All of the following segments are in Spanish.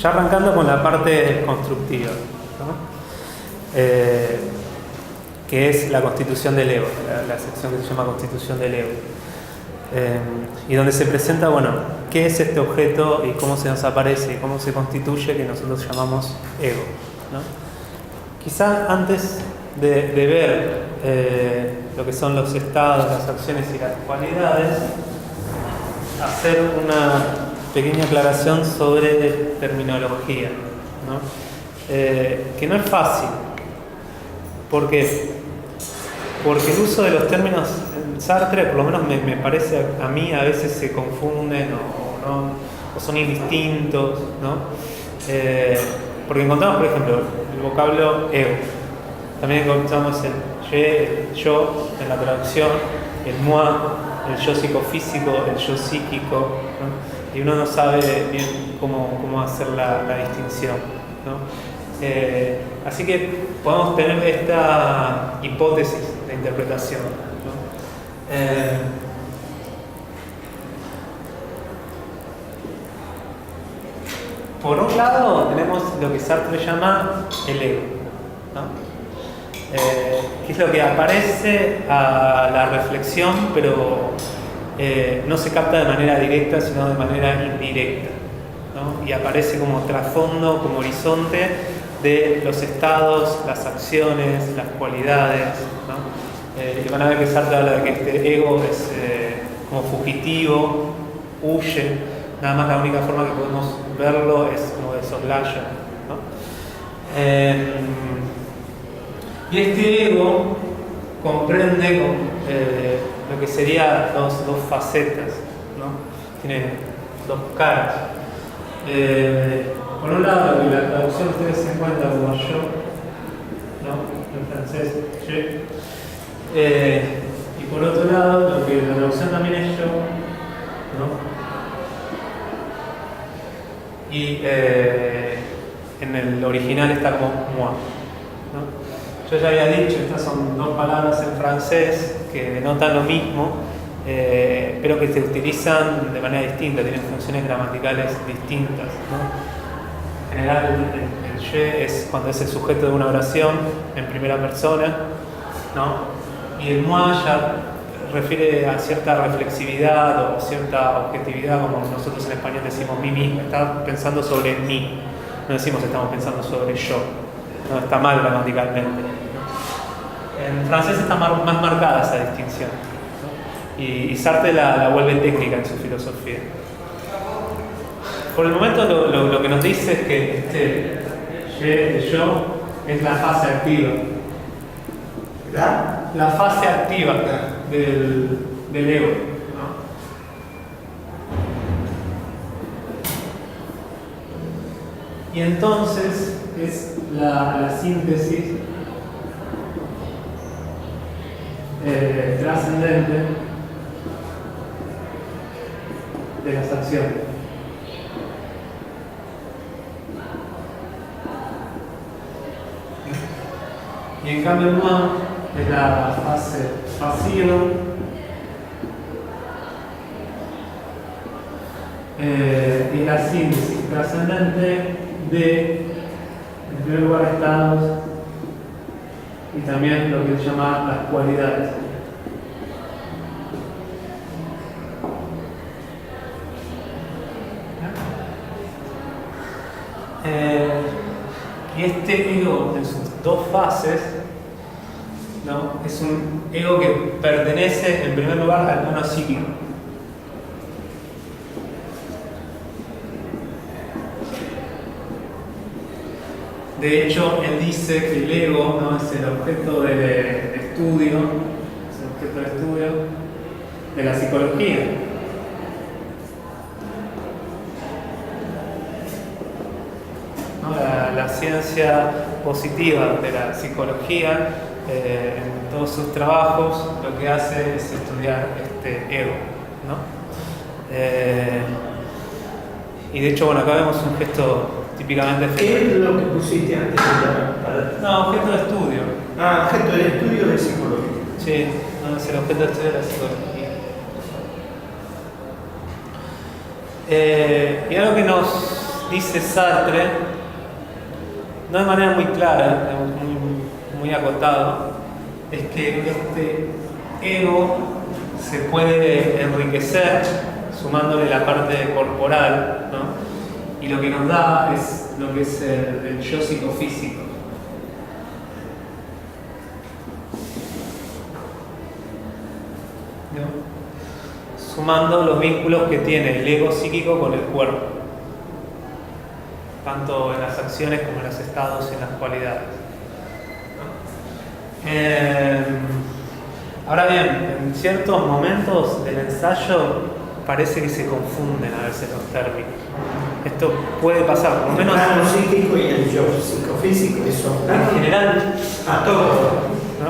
Ya arrancando con la parte constructiva, ¿no? Que es la constitución del ego, la sección que se llama constitución del ego. Y donde se presenta, bueno, qué es este objeto y cómo se nos aparece y cómo se constituye, que nosotros llamamos ego, ¿no? Quizá antes de ver lo que son los estados, las acciones y las cualidades, hacer una pequeña aclaración sobre terminología, ¿no? Que no es fácil. ¿Por qué? Porque el uso de los términos en Sartre, por lo menos me parece a mí, a veces se confunden o son indistintos, ¿no? Porque encontramos, por ejemplo, el vocablo ego. También encontramos el yo en la traducción, el moi, el yo psicofísico, el yo psíquico, ¿no? Y uno no sabe bien cómo hacer la distinción, ¿no? Así que podemos tener esta hipótesis de interpretación, ¿no? Por un lado tenemos lo que Sartre llama el ego, ¿no? Que es lo que aparece a la reflexión, pero no se capta de manera directa, sino de manera indirecta, ¿no? Y aparece como trasfondo, como horizonte de los estados, las acciones, las cualidades, ¿no? Y van a ver que Sartre habla de que este ego es como fugitivo, huye, nada más la única forma que podemos verlo es como de soslayo, ¿no? Y este ego comprende lo que serían dos facetas, ¿no? Tiene dos caras. Por un lado, la traducción ustedes se encuentran como yo, ¿no? En francés, je. Y por otro lado, lo que la traducción también es yo, ¿no? Y en el original está como moi, ¿no? Yo ya había dicho, estas son dos palabras en francés que denotan lo mismo, pero que se utilizan de manera distinta, tienen funciones gramaticales distintas, ¿no? En general, el je es cuando es el sujeto de una oración en primera persona, ¿no? Y el moi ya refiere a cierta reflexividad o cierta objetividad, como nosotros en español decimos mí mismo, está pensando sobre mí, no decimos estamos pensando sobre yo, no está mal gramaticalmente, ¿no? En francés está más marcada esa distinción, ¿no? Y Sartre la vuelve técnica en su filosofía. Por el momento lo que nos dice es que este yo es la fase activa. La fase activa del ego, ¿no? Y entonces es la síntesis trascendente de las acciones. Y en cambio el moi es la fase pasiva, y la síntesis trascendente de, en primer lugar, estados y también lo que se llama las cualidades. Y este ego en sus dos fases, ¿no? Es un ego que pertenece en primer lugar al plano psíquico. De hecho, él dice que el ego, ¿no? Es el objeto de estudio, de la psicología. La ciencia positiva de la psicología, en todos sus trabajos, lo que hace es estudiar este ego, ¿no? Y de hecho, bueno, acá vemos un gesto típicamente ¿Qué es lo que pusiste antes? No, objeto de estudio. Ah, objeto de estudio de psicología. Sí, no, es el objeto de estudio de la psicología. Y algo que nos dice Sartre, no de manera muy clara, muy acotado, es que este ego se puede enriquecer sumándole la parte corporal, ¿no? Y lo que nos da es lo que es el yo psicofísico. ¿No? Sumando los vínculos que tiene el ego psíquico con el cuerpo, tanto en las acciones como en los estados y en las cualidades. Ahora bien, en ciertos momentos del ensayo parece que se confunden a veces los términos. Esto puede pasar, por lo menos el plano psíquico y el yo psicofísico, eso en general, a todo. ¿no?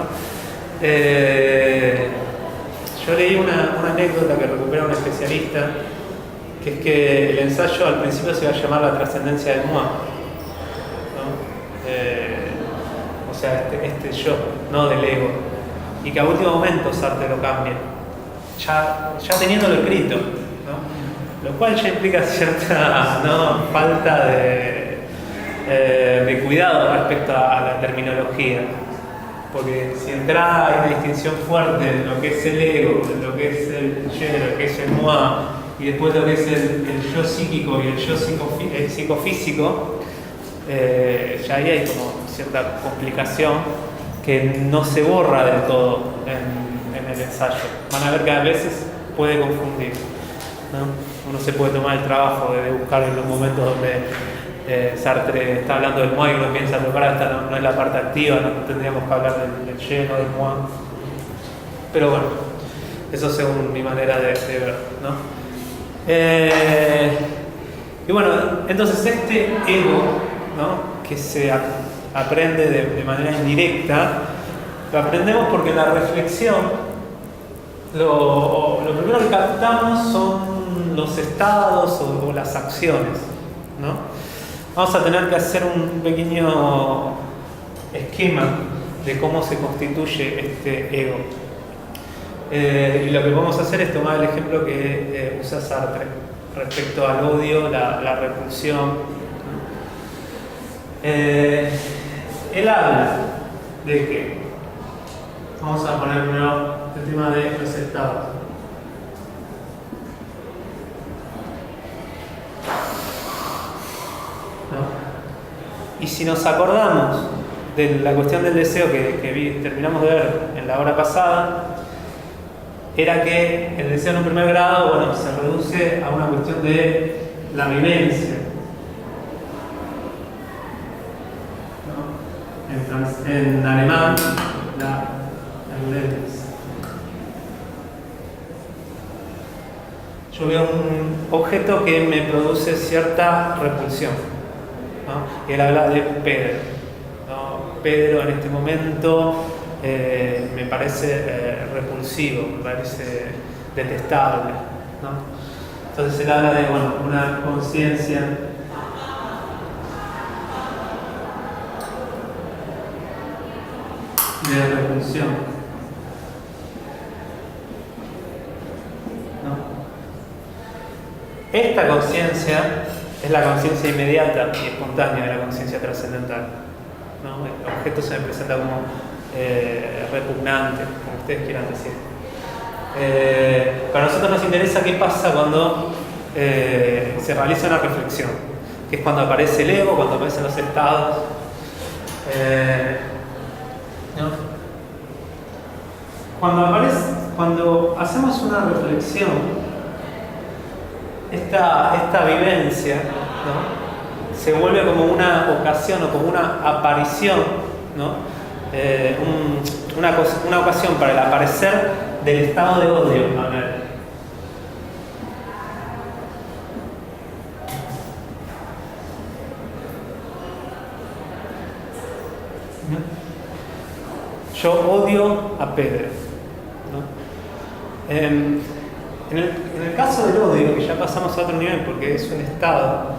Yo leí una anécdota que recupera un especialista, que es que el ensayo al principio se va a llamar la trascendencia del moi, ¿no? O sea, este yo, no del ego, y que a último momento Sartre lo cambia, ya teniéndolo escrito, ¿no? Lo cual ya implica cierta, ¿no?, falta de cuidado respecto a la terminología. Porque si entra hay una distinción fuerte de lo que es el ego, de lo que es el yo, lo que es el moi, y después lo que es el yo psíquico y el yo psicofísico, ya ahí hay como cierta complicación que no se borra del todo en el ensayo. Van a ver que a veces puede confundir, ¿no? Uno se puede tomar el trabajo de buscar en los momentos donde Sartre está hablando del moi y uno piensa, pero esta no es la parte activa, no tendríamos que hablar del lleno, del moi. Pero bueno, eso según mi manera de ver, ¿no? Y bueno, entonces este ego, ¿no?, que se aprende de manera indirecta, lo aprendemos porque en la reflexión lo primero que captamos son los estados o las acciones, ¿no? Vamos a tener que hacer un pequeño esquema de cómo se constituye este ego. Y lo que vamos a hacer es tomar el ejemplo que usa Sartre respecto al odio, la repulsión. Él habla de que, vamos a poner primero el tema de los estados. ¿No? Y si nos acordamos de la cuestión del deseo que terminamos de ver en la hora pasada, era que el deseo en un primer grado, bueno, se reduce a una cuestión de la vivencia, ¿no? En alemán, la Erlebnis. Yo veo un objeto que me produce cierta repulsión, ¿no? Y él habla de Pedro, ¿no? Pedro en este momento me parece repulsivo, me parece detestable, ¿no? Entonces él habla de, bueno, una conciencia de repulsión, ¿no? Esta conciencia es la conciencia inmediata y espontánea de la conciencia trascendental, ¿no? El objeto se me presenta como repugnante, como ustedes quieran decir. Para nosotros nos interesa qué pasa cuando se realiza una reflexión, que es cuando aparece el ego, cuando aparecen los estados, ¿no? Cuando hacemos una reflexión, esta vivencia, ¿no?, se vuelve como una ocasión o como una aparición, ¿no?, una ocasión para el aparecer del estado de odio. A ver. Yo odio a Pedro, ¿no? En el caso del odio, que ya pasamos a otro nivel porque es un estado,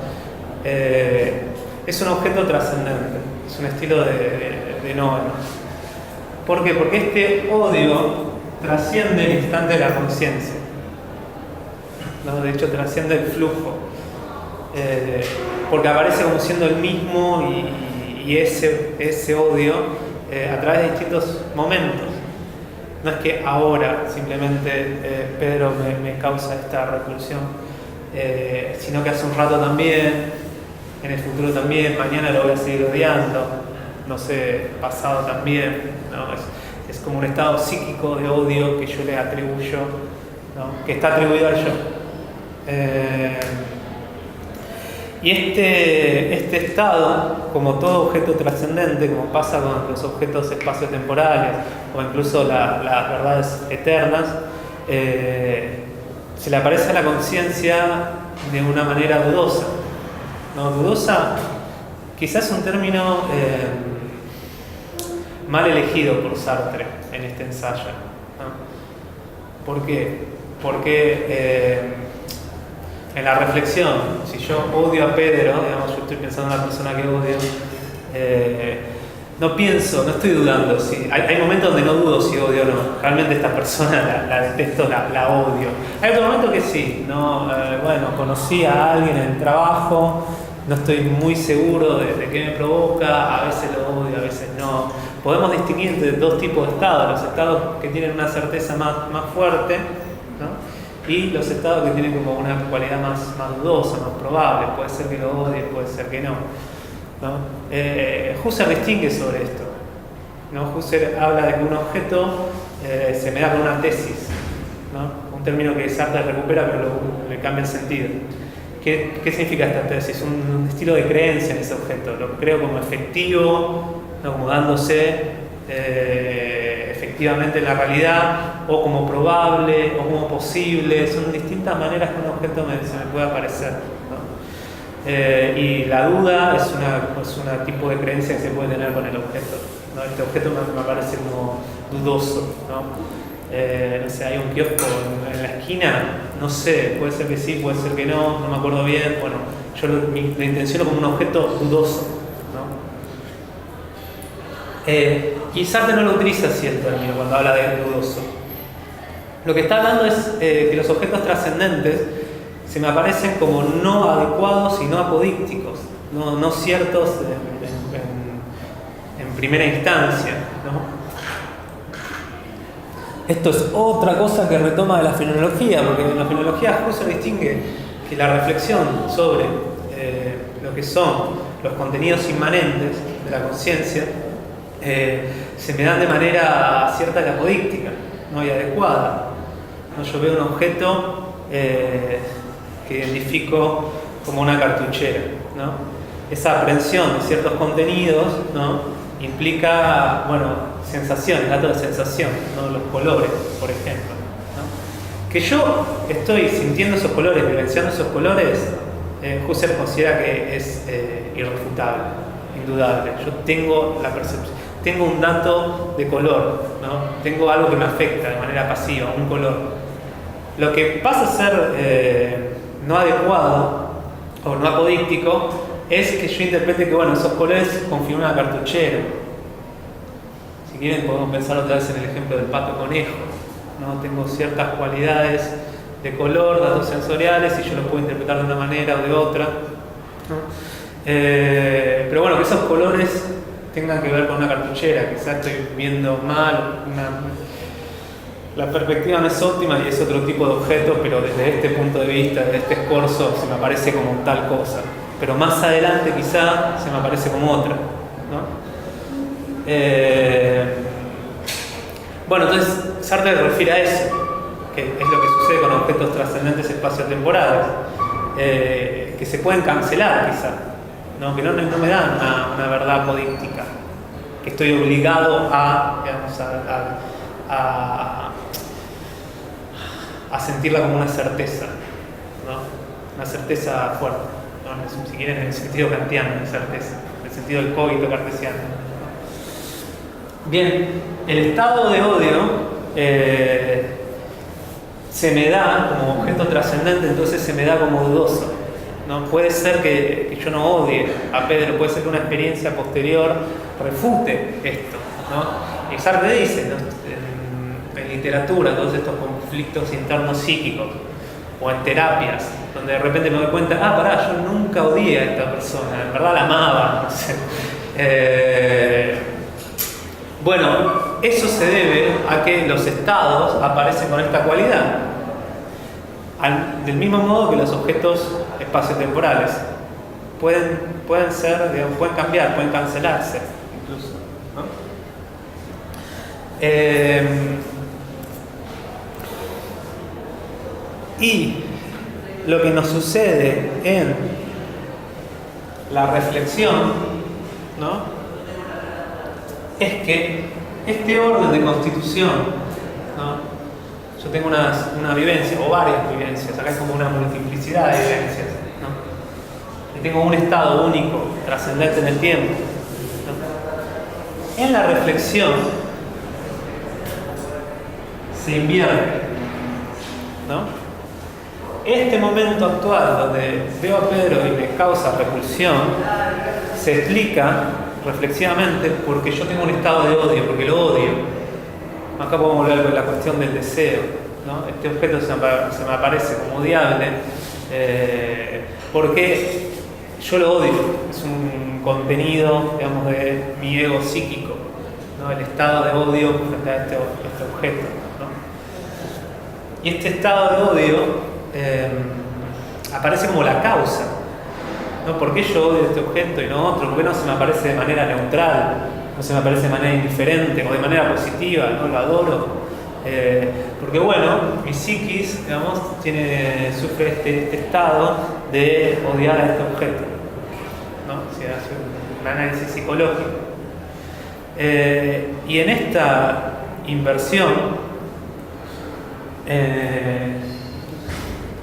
es un objeto trascendente, es un estilo de Noven. ¿Por qué? Porque este odio trasciende el instante de la conciencia, ¿no? De hecho, trasciende el flujo. porque aparece como siendo el mismo y ese odio a través de distintos momentos. No es que ahora simplemente Pedro me causa esta repulsión, sino que hace un rato también, en el futuro también, mañana lo voy a seguir odiando, no sé, pasado también, ¿no? Es como un estado psíquico de odio que yo le atribuyo, ¿no? Que está atribuido a yo. Y este estado, como todo objeto trascendente, como pasa con los objetos espaciotemporales o incluso las verdades eternas, se le aparece a la conciencia de una manera dudosa. ¿No? Dudosa, quizás un término mal elegido por Sartre en este ensayo, ¿no? ¿Por qué? Porque en la reflexión, si yo odio a Pedro, digamos, yo estoy pensando en una persona que odio, no estoy dudando. Hay momentos donde no dudo si odio o no. Realmente esta persona la detesto, la odio. Hay otro momento que sí, ¿no? Bueno, conocí a alguien en el trabajo, no estoy muy seguro de qué me provoca, a veces lo odio, a veces no. Podemos distinguir entre dos tipos de estados: los estados que tienen una certeza más fuerte, ¿no? Y los estados que tienen como una cualidad más dudosa, más probable. Puede ser que lo odie, puede ser que no, ¿no? Husserl distingue sobre esto, ¿no? Husserl habla de que un objeto se me da con una tesis, ¿no? Un término que Sartre recupera pero le cambia el sentido. ¿Qué significa esta tesis? Un estilo de creencia en ese objeto. Lo creo como efectivo, ¿no? Como dándose efectivamente en la realidad, o como probable, o como posible. Son distintas maneras que un objeto se me puede aparecer, ¿no? Y la duda es un tipo de creencia que se puede tener con el objeto, ¿no? Este objeto me parece como dudoso, ¿no? No sé, hay un kiosco en la esquina, no sé, puede ser que sí, puede ser que no me acuerdo bien. Bueno, yo lo intenciono como un objeto dudoso, ¿no? Y Sartre no lo utiliza así el término cuando habla de dudoso. Lo que está hablando es que los objetos trascendentes se me aparecen como no adecuados y no apodícticos, no ciertos en primera instancia, ¿no? Esto es otra cosa que retoma de la fenomenología, porque en la fenomenología Husserl distingue que la reflexión sobre lo que son los contenidos inmanentes de la conciencia se me dan de manera cierta y apodíctica, ¿no? Y adecuada, ¿no? Yo veo un objeto que identifico como una cartuchera, ¿no? Esa aprehensión de ciertos contenidos, ¿no? Implica, sensaciones, datos de sensación, ¿no? Los colores, por ejemplo, ¿no? Que yo estoy sintiendo esos colores, vivenciando esos colores, Husserl considera que es irrefutable, indudable. Yo tengo la percepción, tengo un dato de color, ¿no? Tengo algo que me afecta de manera pasiva, un color. Lo que pasa a ser no adecuado o no apodíctico es que yo interprete que esos colores configuran una cartuchera. Si quieren podemos pensar otra vez en el ejemplo del pato conejo, ¿no? Tengo ciertas cualidades de color, datos sensoriales, y yo los puedo interpretar de una manera o de otra, ¿no? Pero que esos colores tengan que ver con una cartuchera, quizás estoy viendo mal, la perspectiva no es óptima y es otro tipo de objeto, pero desde este punto de vista, desde este escorzo, se me aparece como tal cosa. Pero más adelante quizá se me aparece como otra, ¿no? Entonces Sartre refiere a eso, que es lo que sucede con objetos trascendentes espaciotemporales, que se pueden cancelar quizá, ¿no? Que no me dan una verdad apodíctica, que estoy obligado a sentirla como una certeza, ¿no? Una certeza fuerte, ¿no? Si quieren en el sentido kantiano de certeza, en el sentido del cogito cartesiano. Bien, el estado de odio se me da como objeto trascendente, entonces se me da como dudoso, ¿no? Puede ser que yo no odie a Pedro, puede ser que una experiencia posterior refute esto, ¿no? Y Sartre dice, ¿no? En literatura, todos estos conflictos internos psíquicos, o en terapias, donde de repente me doy cuenta, pará, yo nunca odié a esta persona, en verdad la amaba, no sé. Bueno, eso se debe a que los estados aparecen con esta cualidad, del mismo modo que los objetos espaciotemporales pueden ser, digamos, pueden cambiar, pueden cancelarse incluso, ¿no? Y lo que nos sucede en la reflexión, ¿no?, es que este orden de constitución, ¿no?, yo tengo una vivencia o varias vivencias, acá hay como una multiplicidad de vivencias, ¿no?, y tengo un estado único, trascendente en el tiempo, ¿no? En la reflexión se invierte, ¿no? Este momento actual donde veo a Pedro y me causa repulsión se explica reflexivamente porque yo tengo un estado de odio, porque lo odio. Acá podemos volver con la cuestión del deseo, ¿no? Este objeto se me aparece como odiable porque yo lo odio, es un contenido, digamos, de mi ego psíquico, ¿no? El estado de odio frente a este objeto, ¿no? Y este estado de odio aparece como la causa, ¿no? ¿Por qué yo odio este objeto y no otro? ¿Por qué no se me aparece de manera neutral? ¿No se me aparece de manera indiferente o de manera positiva? ¿No lo adoro? Porque bueno, mi psiquis, digamos, sufre este estado de odiar a este objeto, ¿no? O sea, hace un análisis psicológico. Y en esta inversión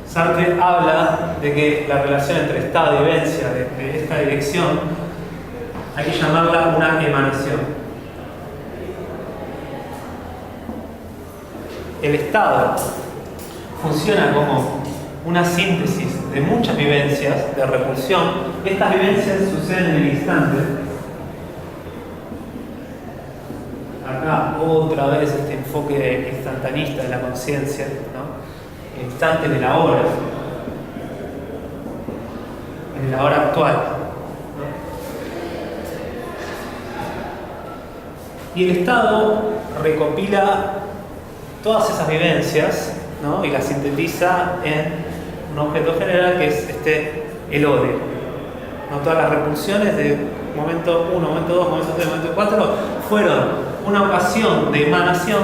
Sartre habla de que la relación entre estado y vivencia de esta dirección hay que llamarla una emanación. El estado funciona como una síntesis de muchas vivencias de repulsión. Estas vivencias suceden en el instante. Acá otra vez este enfoque instantanista de la conciencia, ¿no? El instante de la hora, en la hora actual, ¿no? Y el estado recopila todas esas vivencias, ¿no?, y las sintetiza en un objeto general que es el odio, ¿no? Todas las repulsiones de momento 1, momento 2, momento 3, momento 4 fueron una ocasión de emanación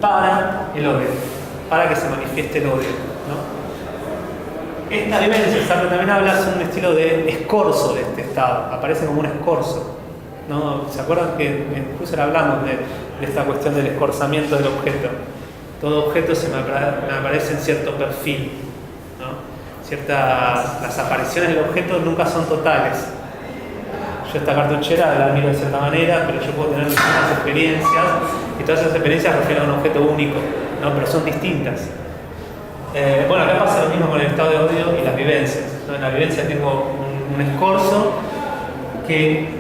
para el odio, para que se manifieste el odio, ¿no? Esta vivencia, Sartre también habla, es un estilo de escorzo de este estado, aparece como un escorzo, ¿no? ¿Se acuerdan que incluso hablamos de esta cuestión del escorzamiento del objeto? Todo objeto se me aparece en cierto perfil, ¿no? Las apariciones del objeto nunca son totales. Yo esta cartuchera la miro de cierta manera, pero yo puedo tener distintas experiencias y todas esas experiencias refieren a un objeto único, ¿no? Pero son distintas. Bueno, acá pasa lo mismo con el estado de odio y las vivencias, ¿no? En la vivencia tengo un escorzo que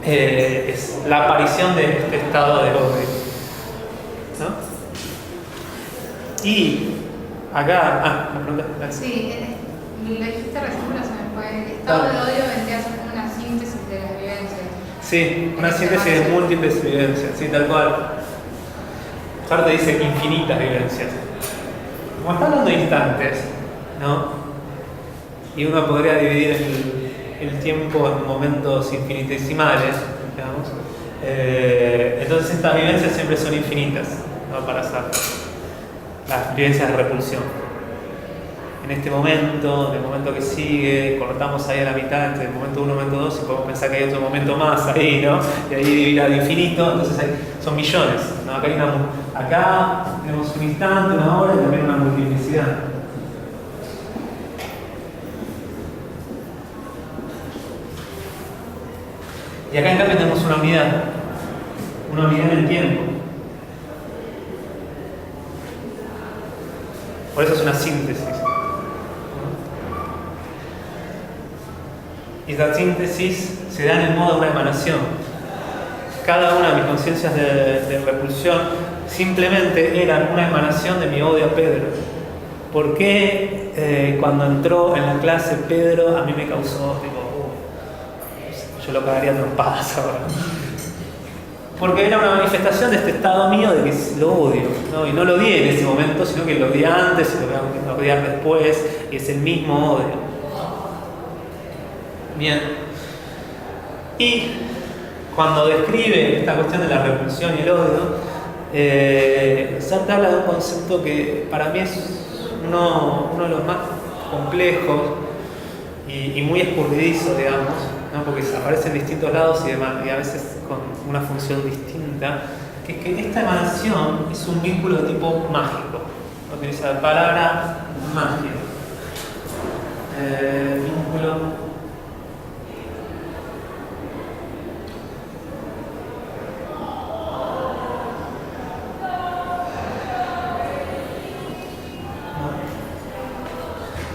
es la aparición de este estado de odio, ¿no? Y acá... ¿me preguntas? Sí, lo dijiste recién, pero se me fue. El estado de odio vendría a ser como una síntesis de las vivencias. Sí, una síntesis de múltiples vivencias, sí, tal cual. Sartre dice infinitas vivencias. Como está hablando de instantes, ¿no? Y uno podría dividir el tiempo en momentos infinitesimales, digamos. Entonces estas vivencias siempre son infinitas, ¿no?, para Sartre. Las vivencias de repulsión. En este momento, del momento que sigue, cortamos ahí a la mitad entre el momento 1 y el momento 2 y podemos pensar que hay otro momento más ahí, ¿no? Y ahí dividir al infinito, entonces son millones, ¿no? Acá tenemos un instante, una hora y también una multiplicidad. Y acá en cambio tenemos una unidad en el tiempo. Por eso es una síntesis. Y esta síntesis se da en el modo de una emanación. Cada una de mis conciencias de repulsión simplemente eran una emanación de mi odio a Pedro. ¿Por qué cuando entró en la clase Pedro, a mí me causó, tipo, yo lo cagaría a trompadas ahora. Porque era una manifestación de este estado mío de que lo odio, ¿no? Y no lo odié en ese momento, sino que lo odié antes y lo voy a odiar después, y es el mismo odio. Bien. Y cuando describe esta cuestión de la repulsión y el odio, Sartre habla de un concepto que para mí es uno de los más complejos y muy escurridizo, digamos, ¿no? Porque aparece en distintos lados y demás, y a veces con una función distinta, que es que esta emanación es un vínculo de tipo mágico. Utiliza la palabra magia. Vínculo.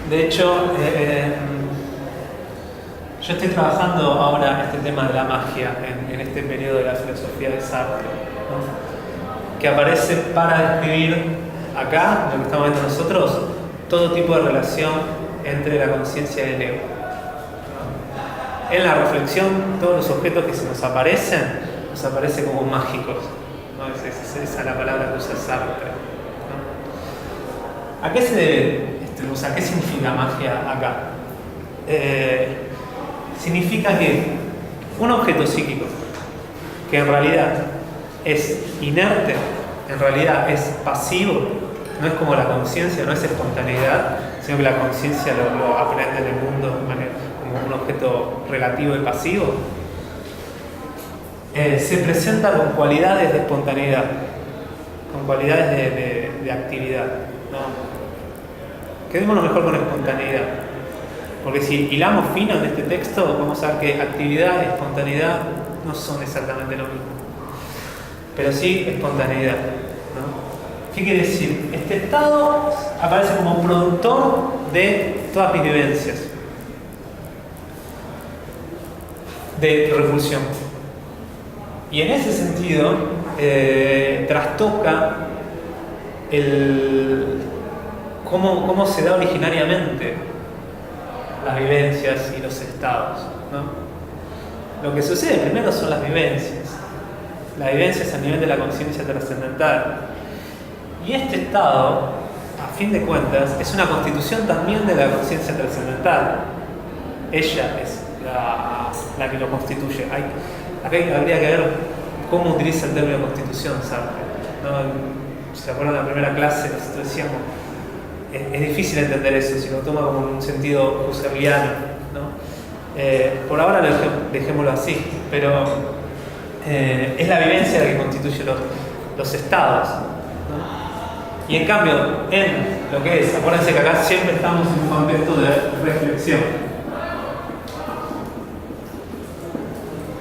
De hecho, yo estoy trabajando ahora este tema de la magia en este periodo de la filosofía de Sartre, ¿no? Que aparece para describir acá, lo que estamos viendo nosotros, todo tipo de relación entre la conciencia y el ego, ¿no? En la reflexión, todos los objetos que se nos aparecen como mágicos, ¿no? Esa es la palabra que usa Sartre, ¿no? ¿A qué se debe? O sea, ¿qué significa magia acá? Significa que un objeto psíquico que en realidad es inerte, en realidad es pasivo, no es como la conciencia, no es espontaneidad, sino que la conciencia lo aprende en el mundo de manera, como un objeto relativo y pasivo, se presenta con cualidades de espontaneidad, con cualidades de actividad, ¿no? Quedémonos mejor con espontaneidad, porque si hilamos fino en este texto, vamos a ver que actividad y espontaneidad no son exactamente lo mismo, pero sí espontaneidad, ¿no? ¿Qué quiere decir? Este estado aparece como productor de todas mis vivencias de repulsión, y en ese sentido trastoca cómo se da originariamente las vivencias y los estados, ¿no? Lo que sucede primero son las vivencias a nivel de la conciencia trascendental, y este estado, a fin de cuentas, es una constitución también de la conciencia trascendental. Ella es la que lo constituye. Acá habría que ver cómo utiliza el término constitución Sartre, ¿no? ¿Se acuerdan de la primera clase? Nosotros decíamos, es difícil entender eso si lo toma como un sentido husserliano, ¿no? Por ahora dejémoslo así, pero es la vivencia la que constituye los estados, ¿no? Y en cambio, en lo que es, acuérdense que acá siempre estamos en un contexto de reflexión,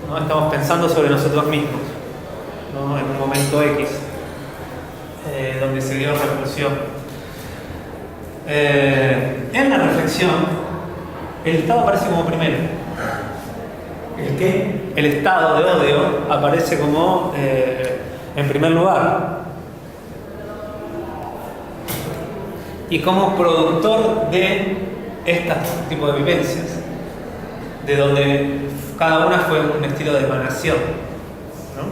¿no? Estamos pensando sobre nosotros mismos, ¿no? En un momento X, donde se dio repulsión. En la reflexión, el estado aparece como primero. ¿El qué? El estado de odio aparece como en primer lugar. Y como productor de este tipo de vivencias, de donde cada una fue un estilo de emanación, ¿no?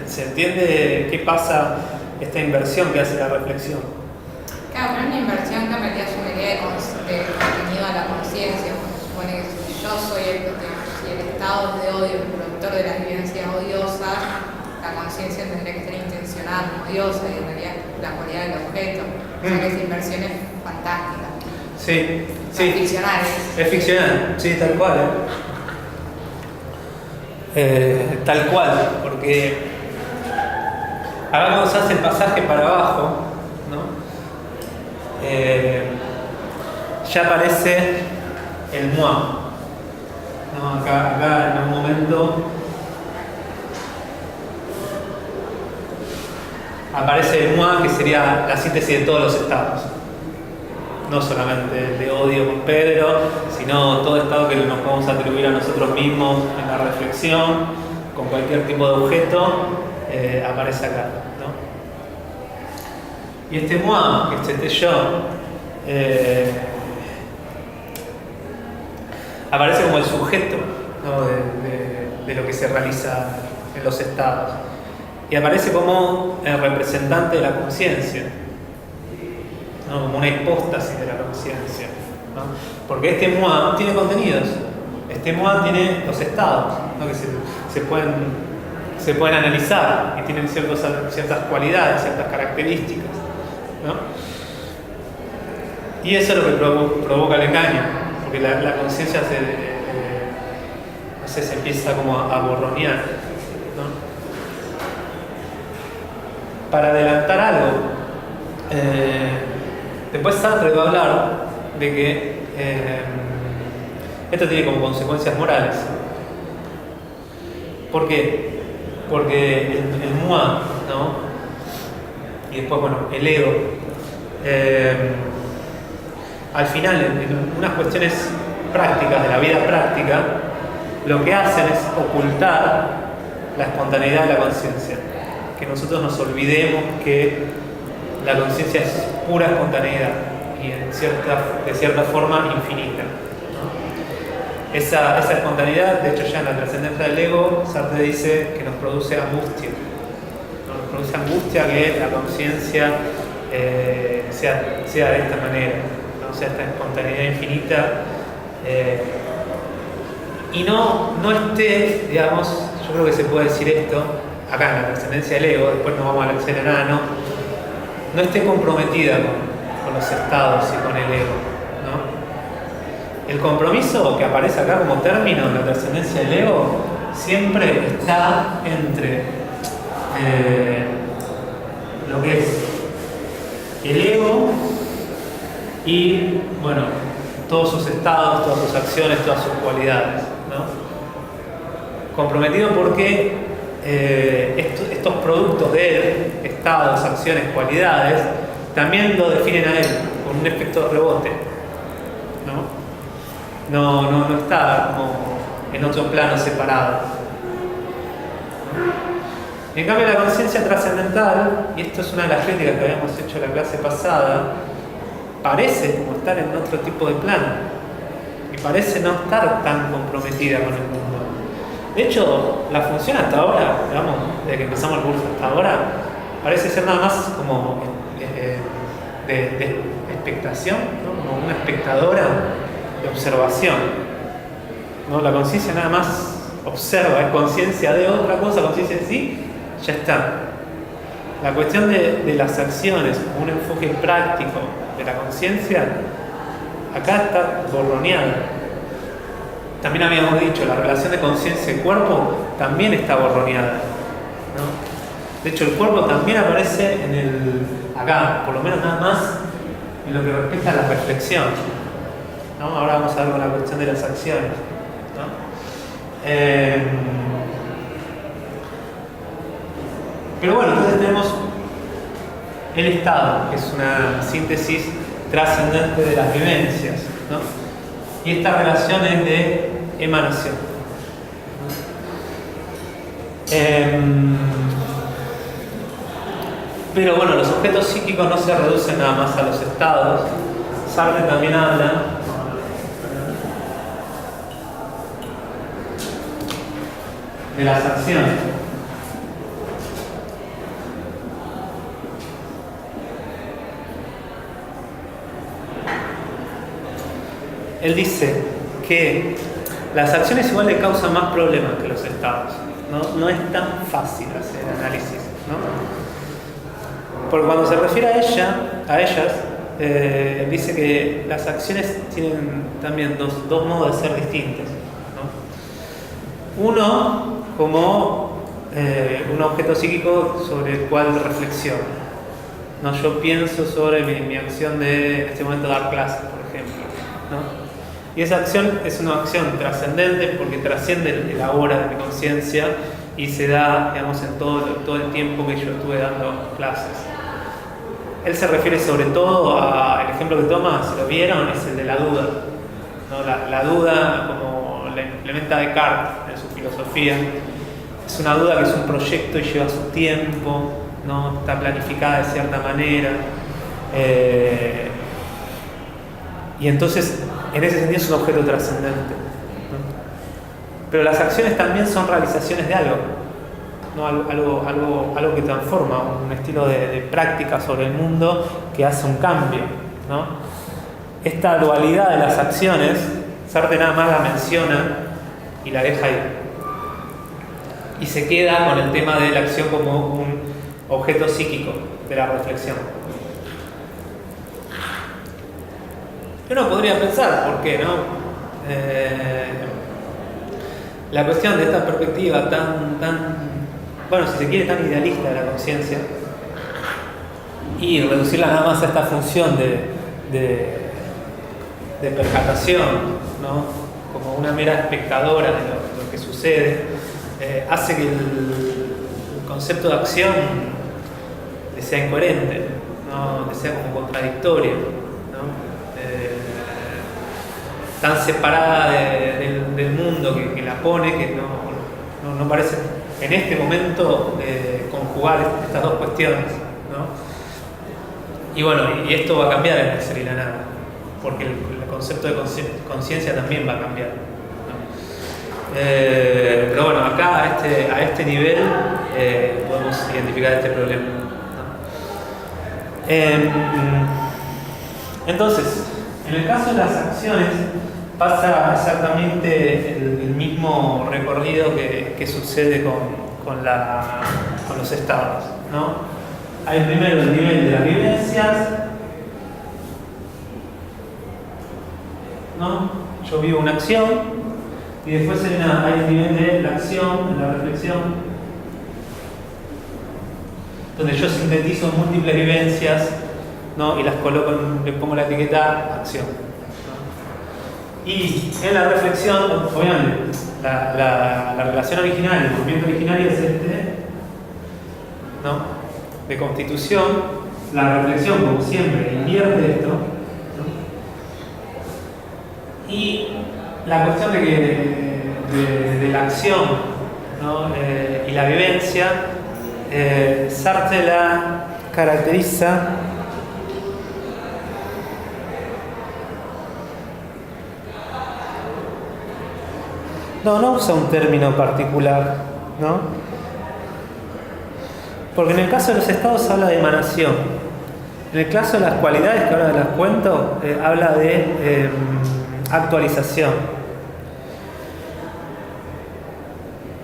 ¿Se entiende qué pasa esta inversión que hace la reflexión? Claro, pero es una inversión que en realidad es una idea de contenido a la conciencia. Se supone que si yo soy si el estado de odio, el productor de las vivencias odiosas, la conciencia tendría que estar intencionada como odiosa, y en realidad la cualidad del objeto. O sea que esa inversión es fantástica. Sí, Es sí. ficcional. Es ficcional, sí, tal cual. Tal cual, porque ahora cuando se hace el pasaje para abajo, ¿no? Ya aparece el moi, ¿no? Acá en un momento aparece el moi, que sería la síntesis de todos los estados, no solamente el de odio con Pedro, sino todo estado que nos podemos atribuir a nosotros mismos en la reflexión, con cualquier tipo de objeto, aparece acá, ¿no? Y este moi, que es este yo, aparece como el sujeto, ¿no? de lo que se realiza en los estados. Y aparece como el representante de la conciencia, ¿no? Como una hipóstasis de la conciencia, ¿no? Porque este moi tiene contenidos, este moi tiene los estados, ¿no? Que se pueden analizar y tienen ciertas cualidades, ciertas características, ¿no? Y eso es lo que provoca el engaño, porque la conciencia se empieza como a borronear, ¿no? Para adelantar algo, después Sartre va a hablar de que esto tiene como consecuencias morales. ¿Por qué? Porque el moi, ¿no? Y después, bueno, el ego, al final, en unas cuestiones prácticas, de la vida práctica, lo que hacen es ocultar la espontaneidad de la conciencia. Que nosotros nos olvidemos que la conciencia es pura espontaneidad y de cierta forma infinita, ¿no? Esa espontaneidad, de hecho ya en la trascendencia del ego, Sartre dice que nos produce angustia, ¿no? Nos produce angustia que la conciencia sea de esta manera, ¿no? Sea esta espontaneidad infinita y no esté, digamos, yo creo que se puede decir esto acá en la trascendencia del ego, después nos vamos al ser enano, no esté comprometida con los estados y con el ego, ¿no? El compromiso que aparece acá como término en la trascendencia del ego siempre está entre lo que es el ego y, bueno, todos sus estados, todas sus acciones, todas sus cualidades, ¿no? Comprometido porque estos productos de él, estados, acciones, cualidades, también lo definen a él con un efecto de rebote, ¿no? No está como en otro plano separado. En cambio, la conciencia trascendental, y esto es una de las críticas que habíamos hecho en la clase pasada, parece como estar en otro tipo de plano y parece no estar tan comprometida con el mundo. De hecho, la función hasta ahora, digamos, desde que empezamos el curso hasta ahora, parece ser nada más como de expectación, ¿no? Como una espectadora de observación, ¿no? La conciencia nada más observa, es conciencia de otra cosa, conciencia en sí, ya está. La cuestión de las acciones, como un enfoque práctico de la conciencia, acá está borroneada. También habíamos dicho, la relación de conciencia y cuerpo también está borroneada, ¿no? De hecho, el cuerpo también aparece acá, por lo menos nada más en lo que respecta a la reflexión, ¿no? Ahora vamos a ver con la cuestión de las acciones, ¿no? Pero bueno, entonces tenemos el estado, que es una síntesis trascendente de las vivencias, ¿no? Y esta relación es de emanación. Pero bueno, los objetos psíquicos no se reducen nada más a los estados. Sartre también habla de las acciones. Él dice que las acciones igual le causan más problemas que los estados. No es tan fácil hacer análisis, ¿no? Porque cuando se refiere a ellas, dice que las acciones tienen también dos modos de ser distintos, ¿no? Uno, como un objeto psíquico sobre el cual reflexiono, ¿no? Yo pienso sobre mi acción de en este momento dar clases, por ejemplo, ¿no? Y esa acción es una acción trascendente porque trasciende la hora de mi conciencia y se da, digamos, en todo el tiempo que yo estuve dando clases. Él se refiere sobre todo al ejemplo que toma, si lo vieron, es el de la duda, ¿no? La duda, como la implementa Descartes en su filosofía, es una duda que es un proyecto y lleva su tiempo, ¿no? Está planificada de cierta manera. Y entonces, en ese sentido, es un objeto trascendente, ¿no? Pero las acciones también son realizaciones de algo, ¿no? Algo que transforma, un estilo de práctica sobre el mundo que hace un cambio, ¿no? Esta dualidad de las acciones, Sartre nada más la menciona y la deja ahí. Y se queda con el tema de la acción como un objeto psíquico de la reflexión. Uno podría pensar, ¿por qué no? La cuestión de esta perspectiva tan, bueno, si se quiere, tan idealista de la conciencia, y reducirla nada más a esta función de percatación, ¿no? Como una mera espectadora de lo que sucede, hace que el concepto de acción le sea incoherente, ¿no? Le sea como contradictorio, ¿no? Tan separada del mundo que la pone, que no parece en este momento conjugar estas dos cuestiones, ¿no? Y bueno, y esto va a cambiar en el ser y la nada, porque el concepto de conciencia también va a cambiar, ¿no? Pero bueno, acá a este nivel podemos identificar este problema, ¿no? Entonces, en el caso de las acciones pasa exactamente el mismo recorrido que sucede con los estados, ¿no? Hay primero el nivel de las vivencias, ¿no? Yo vivo una acción y después hay el nivel de la acción, de la reflexión, donde yo sintetizo múltiples vivencias, ¿no? Y las coloco, le pongo la etiqueta acción, ¿no? Y en la reflexión, obviamente, la relación original, el movimiento originario es ¿no? De constitución. La reflexión, como siempre, invierte esto, ¿no? Y la cuestión de la acción, ¿no? Y la vivencia, Sartre la caracteriza no usa un término particular, ¿no? Porque en el caso de los estados habla de emanación. En el caso de las cualidades, que ahora las cuento, habla de actualización.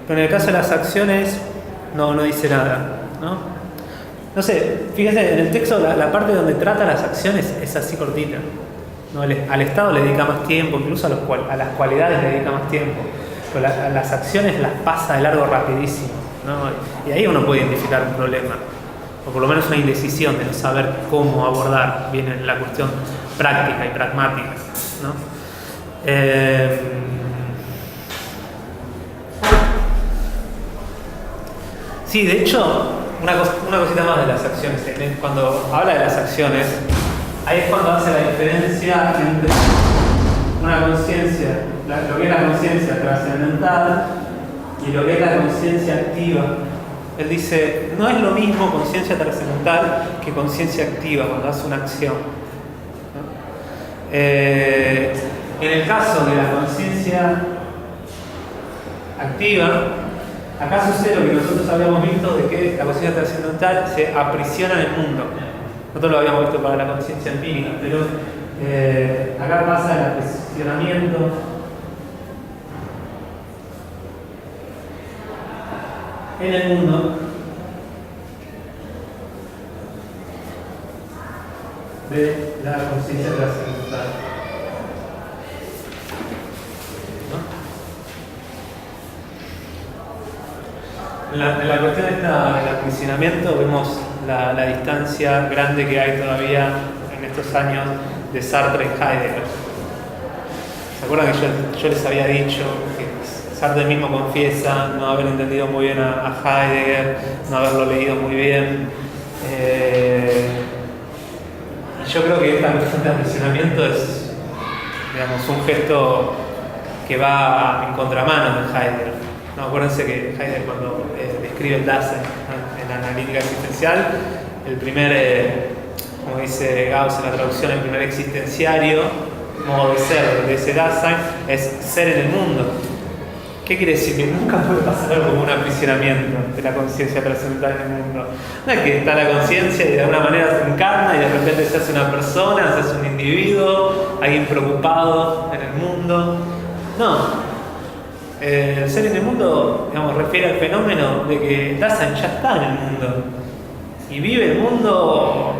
Pero en el caso de las acciones, no dice nada, ¿no? No sé, fíjense, en el texto la parte donde trata las acciones es así cortita, ¿no? Al estado le dedica más tiempo, incluso a las cualidades le dedica más tiempo. Pero las acciones las pasa de largo rapidísimo, ¿no? Y ahí uno puede identificar un problema, o por lo menos una indecisión de no saber cómo abordar bien la cuestión práctica y pragmática, ¿no? Sí, de hecho, una cosita más de las acciones. Cuando habla de las acciones, ahí es cuando hace la diferencia entre una conciencia, lo que es la conciencia trascendental y lo que es la conciencia activa. Él dice, no es lo mismo conciencia trascendental que conciencia activa cuando hace una acción, ¿no? En el caso de la conciencia activa, acá sucede lo que nosotros habíamos visto de que la conciencia trascendental se aprisiona en el mundo. Nosotros lo habíamos visto para la conciencia empírica, pero acá pasa el aprisionamiento en el mundo de la conciencia trascendental, ¿no? En la cuestión del aprisionamiento vemos la distancia grande que hay todavía en estos años de Sartre y Heidegger. ¿Se acuerdan que yo les había dicho que Sartre mismo confiesa no haber entendido muy bien a Heidegger, no haberlo leído muy bien? Y yo creo que esta cuestión de aprisionamiento es, digamos, un gesto que va en contramano de Heidegger. No, acuérdense que Heidegger, cuando describe el Dasein en la analítica existencial, el primer, como dice Gauss en la traducción, el primer existenciario modo de ser, de ese Dasein, es ser en el mundo. ¿Qué quiere decir? Que nunca puede pasar algo como un aprisionamiento de la conciencia trascendental en el mundo. No es que está la conciencia y de alguna manera se encarna y de repente se hace una persona, se hace un individuo, alguien preocupado en el mundo. No. El ser en el mundo, digamos, refiere al fenómeno de que Dasein ya está en el mundo y vive el mundo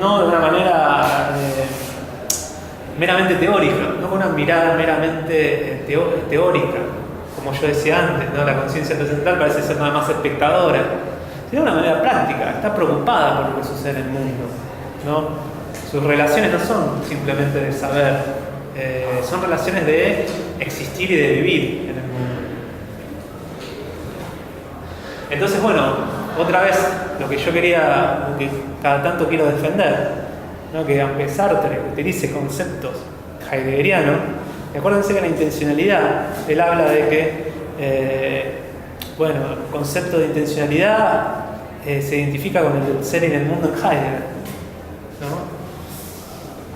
no de una manera meramente teórica, no con una mirada meramente teórica, como yo decía antes, ¿no? La conciencia trascendental parece ser nada más espectadora, sino de una manera práctica, está preocupada por lo que sucede en el mundo, ¿no? Sus relaciones no son simplemente de saber, son relaciones de existir y de vivir en el mundo. Entonces, bueno, otra vez lo que yo quería, lo que cada tanto quiero defender, ¿no? Que aunque Sartre utilice conceptos heideggerianos, acuérdense que la intencionalidad, él habla de que, bueno, el concepto de intencionalidad se identifica con el ser en el mundo en Heidegger, ¿no?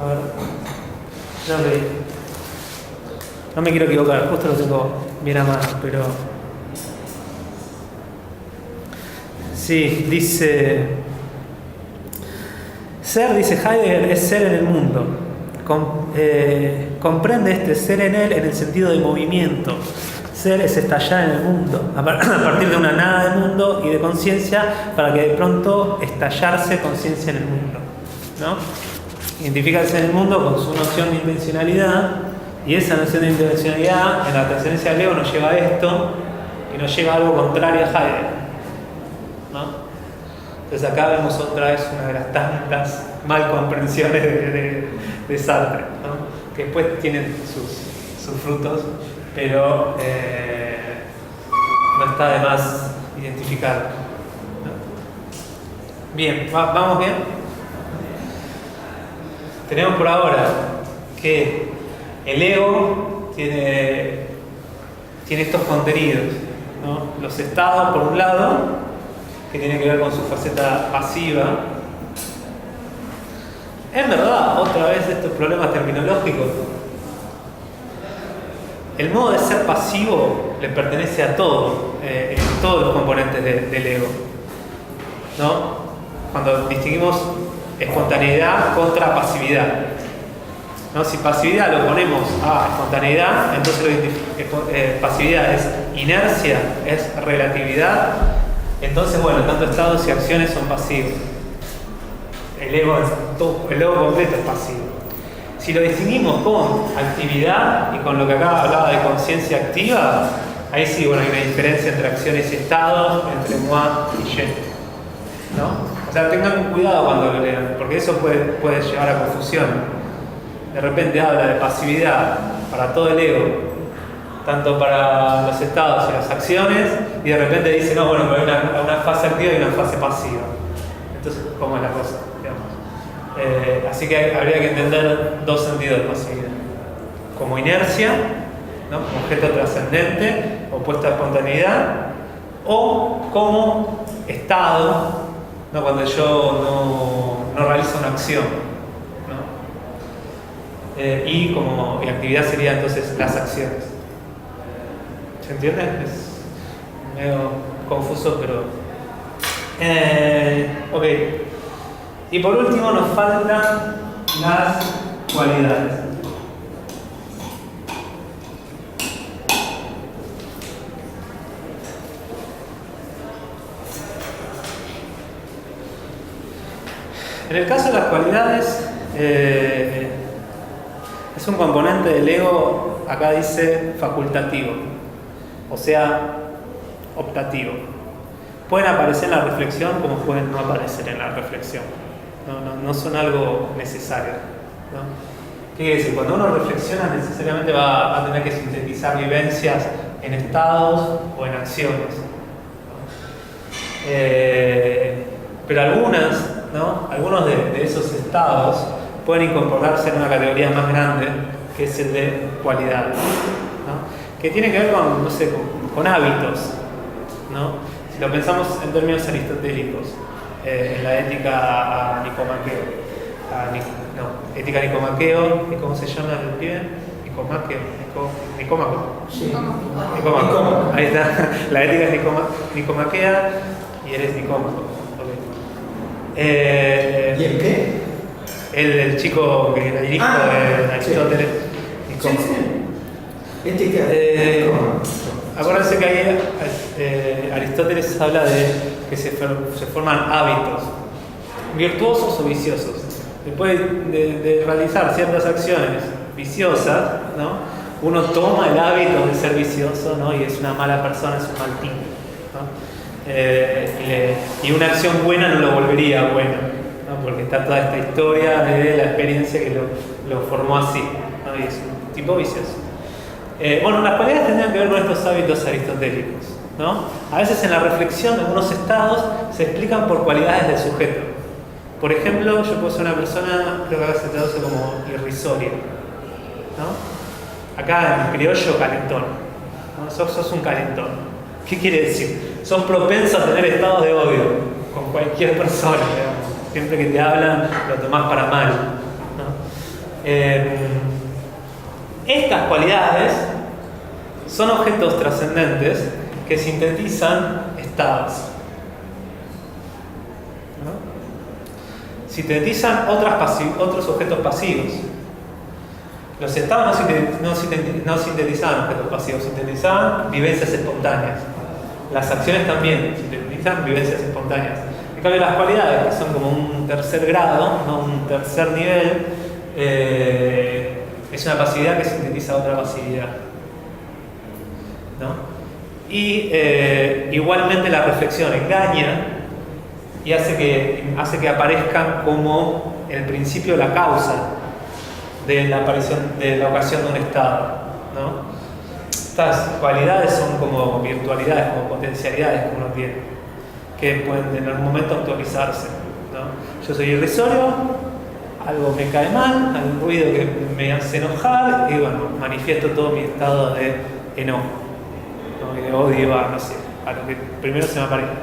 A ver, no me quiero equivocar, justo lo tengo bien a mano, pero sí, dice ser, dice Heidegger, es ser en el mundo. Comprende este ser en él en el sentido de movimiento. Ser es estallar en el mundo, a partir de una nada de mundo y de conciencia, para que de pronto estallarse conciencia en el mundo, ¿no? Identifica el ser en el mundo con su noción de intencionalidad, y esa noción de intencionalidad en la trascendencia del ego nos lleva a esto y nos lleva a algo contrario a Heidegger, ¿no? Entonces acá vemos otra vez una de las tantas mal comprensiones de Sartre, ¿no? Que después tienen sus frutos, pero no está de más identificarlo, ¿no? Bien, ¿vamos bien? Tenemos por ahora que el ego tiene estos contenidos, ¿no? Los estados, por un lado, que tiene que ver con su faceta pasiva. En verdad, otra vez estos problemas terminológicos, el modo de ser pasivo le pertenece a todo, todos los componentes del ego, ¿no? Cuando distinguimos espontaneidad contra pasividad, ¿no? Si pasividad lo ponemos a espontaneidad, entonces pasividad es inercia, es relatividad. Entonces, bueno, tanto estados y acciones son pasivos. El ego completo es pasivo. Si lo distinguimos con actividad y con lo que acá hablaba de conciencia activa, ahí sí, bueno, hay una diferencia entre acciones y estados, entre moi y je, ¿no? O sea, tengan cuidado cuando lo lean, porque eso puede llevar a confusión. De repente habla de pasividad para todo el ego, tanto para los estados y las acciones, y de repente dice, no, bueno, pero hay una fase activa y una fase pasiva. Entonces, ¿cómo es la cosa? Digamos. Así que habría que entender dos sentidos de pasividad. Como inercia, ¿no? Como objeto trascendente, opuesto a espontaneidad, o como estado, ¿no? Cuando yo no realizo una acción, ¿no? Y como actividad sería entonces las acciones. ¿Se entiende? Es medio confuso, pero... ok. Y por último nos faltan las cualidades. En el caso de las cualidades, es un componente del ego, acá dice facultativo, o sea, optativo. Pueden aparecer en la reflexión como pueden no aparecer en la reflexión. No son algo necesario, ¿no? ¿Qué quiere decir? Cuando uno reflexiona necesariamente va a tener que sintetizar vivencias en estados o en acciones, ¿no? Pero algunos de esos estados pueden incorporarse en una categoría más grande, que es el de cualidades, ¿no? Que tiene que ver con, no sé, con hábitos, ¿no? Si lo pensamos en términos aristotélicos, en la ética a Nicomaqueo, ética nicomaqueo, ¿y cómo se llama el pibe? Nicómaco. Sí. Nicómaco. Ahí está. La ética es nicomaquea y él es nicómaco. Okay. ¿Y el qué? El chico que era el hijo de Aristóteles. Sí. Nicómaco. Sí. Ética. Acuérdense que ahí Aristóteles habla de que se forman hábitos, virtuosos o viciosos. Después de realizar ciertas acciones viciosas, ¿no? Uno toma el hábito de ser vicioso, ¿no? Y es una mala persona, es un mal tipo, ¿no? Y una acción buena no lo volvería buena, ¿no? Porque está toda esta historia de la experiencia que lo formó así, ¿no? Y es un tipo vicioso. Bueno, las cualidades tendrían que ver con estos hábitos aristotélicos, ¿no? A veces en la reflexión de algunos estados se explican por cualidades del sujeto. Por ejemplo, yo puedo ser una persona, creo que acá se traduce como irrisoria, ¿no? Acá en criollo, calentón, ¿no? Sos un calentón. ¿Qué quiere decir? Sos propenso a tener estados de odio con cualquier persona, digamos. Siempre que te hablan lo tomás para mal, ¿no? Estas cualidades son objetos trascendentes que sintetizan estados, ¿no? Sintetizan otros objetos pasivos. Los estados no sintetizaban objetos pasivos, sintetizaban vivencias espontáneas. Las acciones también sintetizan vivencias espontáneas. En cambio, las cualidades, que son como un tercer grado, ¿no? Un tercer nivel, es una pasividad que sintetiza otra pasividad, ¿no? Y igualmente la reflexión engaña y hace que aparezcan como el principio, la causa de la aparición, de la ocasión de un estado, ¿no? Estas cualidades son como virtualidades, como potencialidades que uno tiene, que pueden en algún momento actualizarse, ¿no? Yo soy irrisorio, algo me cae mal, algún ruido que me hace enojar, y bueno, manifiesto todo mi estado de enojo, ¿no? Y de odio, no sé, a lo que primero se me aparezca.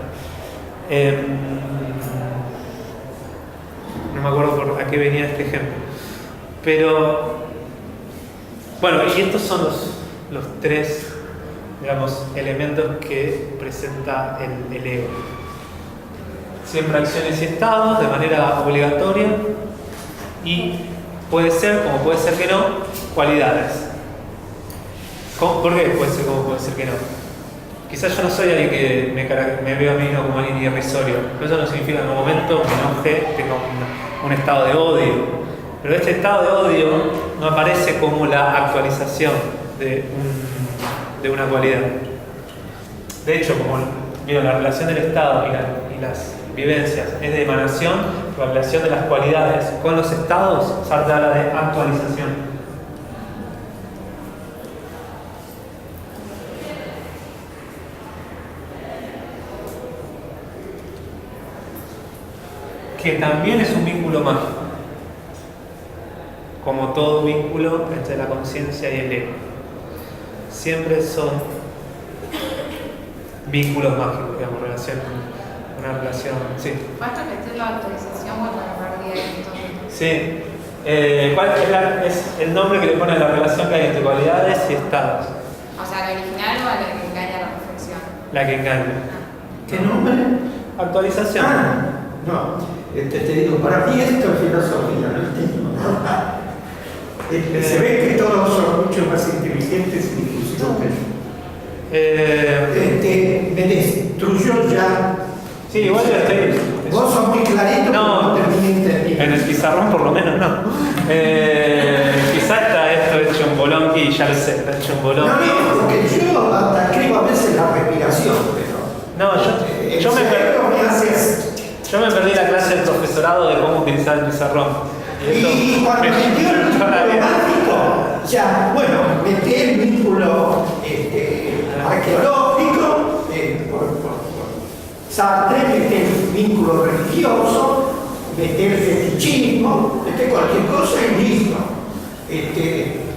No me acuerdo por a qué venía este ejemplo. Pero, bueno, y estos son los tres, digamos, elementos que presenta el ego. Siempre acciones y estados de manera obligatoria, y puede ser, como puede ser que no, cualidades. ¿Por qué puede ser como puede ser que no? Quizás yo no soy alguien que me veo a mí mismo como alguien irrisorio, pero eso no significa que en un momento me enoje, tenga un estado de odio. Pero este estado de odio no aparece como la actualización de una cualidad. De hecho, como la relación del estado y las vivencias es de emanación, la relación de las cualidades con los estados, Sartre habla de actualización. Que también es un vínculo mágico, como todo vínculo entre la conciencia y el ego. Siempre son vínculos mágicos, digamos, una relación, sí. ¿Falta meter la actualización o la perdida esto? Sí. ¿Cuál es el nombre que le pone a la relación que hay entre cualidades y estados? O sea, ¿la original o la que engaña la reflexión? La que engaña. ¿Qué nombre? Actualización. No. Te digo, para mí esto es filosofía, ¿no entiendo? Se ve que todos son mucho más inteligentes incluso que me destruyó ya. Sí, igual yo estoy. Vos sos muy clarito, no terminé entendiendo. En el pizarrón por lo menos no. Quizá está esto hecho en bolonqui y ya lo sé, está hecho en bolonqui. No, porque yo hasta escribo a veces la respiración, pero. No, yo me perdí la clase del profesorado de cómo utilizar el pizarrón. Y cuando metió el vínculo mágico, ya, bueno, metí el vínculo arqueológico, por Sartre, metí el vínculo religioso, metí el fetichismo, metí cualquier cosa y listo.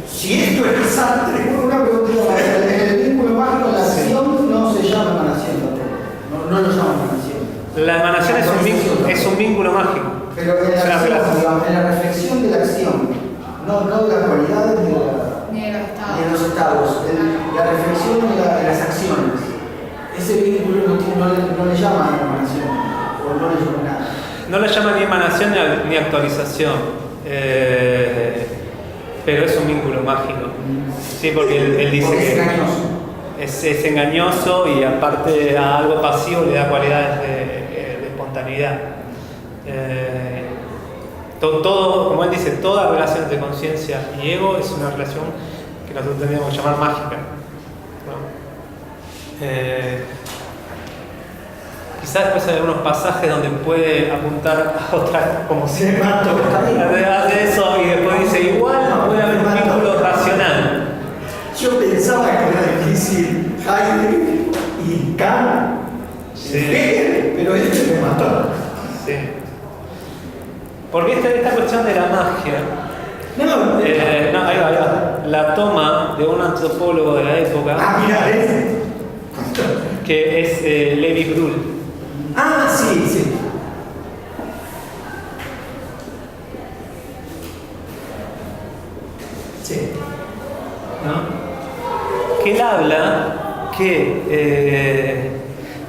Si esto es Sartre, una pregunta, el vínculo mágico, la acción no se llama emanación, no lo llaman emanación. La emanación es un vínculo mágico. Pero en la acción, digamos, en la reflexión de la acción, no de las cualidades Ni de los estados. ni de los estados, la reflexión de las acciones. Ese vínculo no le llama emanación, o no le llama nada. No le llama ni emanación ni actualización, pero es un vínculo mágico. Sí, porque él dice Porque es que engañoso. es engañoso y aparte a algo pasivo le da cualidades de espontaneidad. Todo, como él dice, toda relación entre conciencia y ego es una relación que nosotros tendríamos que llamar mágica, ¿no? Quizás después hay algunos pasajes donde puede apuntar a otra, como si hace eso y después dice igual puede haber un vínculo racional. Yo pensaba que era difícil Heidegger y Kant, Sí. pero este me mató. Sí. Porque esta cuestión de la magia, No, ahí va, la toma de un antropólogo de la época, mira, ese. que es Levi Brühl. Sí. Sí. ¿No? Que él habla que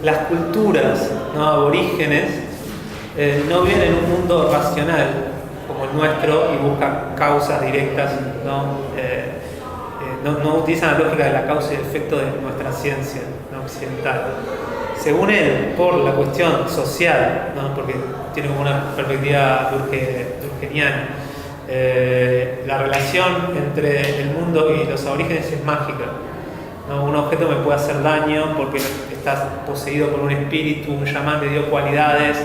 las culturas, ¿no?, aborígenes no viven en un mundo racional como el nuestro y buscan causas directas, no utilizan la lógica de la causa y el efecto de nuestra ciencia, ¿no?, occidental. Según él, por la cuestión social, ¿no?, porque tiene como una perspectiva durkheimiana, la relación entre el mundo y los aborígenes es mágica, ¿no? Un objeto me puede hacer daño porque estás poseído por un espíritu, un chamán le dio cualidades,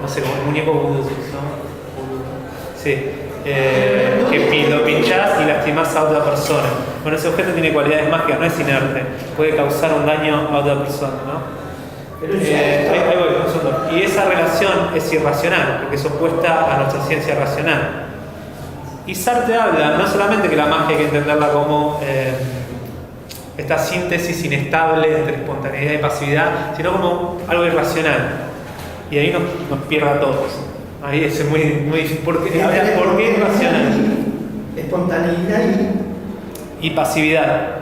no sé, como el muñeco vudú, ¿no? Sí. Que lo pinchás y lastimás a otra persona. Bueno, ese objeto tiene cualidades mágicas, no es inerte, puede causar un daño a otra persona, ¿no? Ahí voy, nosotros. Y esa relación es irracional, porque es opuesta a nuestra ciencia racional. Y Sartre habla no solamente que la magia hay que entenderla como esta síntesis inestable entre espontaneidad y pasividad, sino como algo irracional. Y ahí nos pierde a todos. Ahí es muy difícil. ¿Por qué irracional? Espontaneidad y pasividad.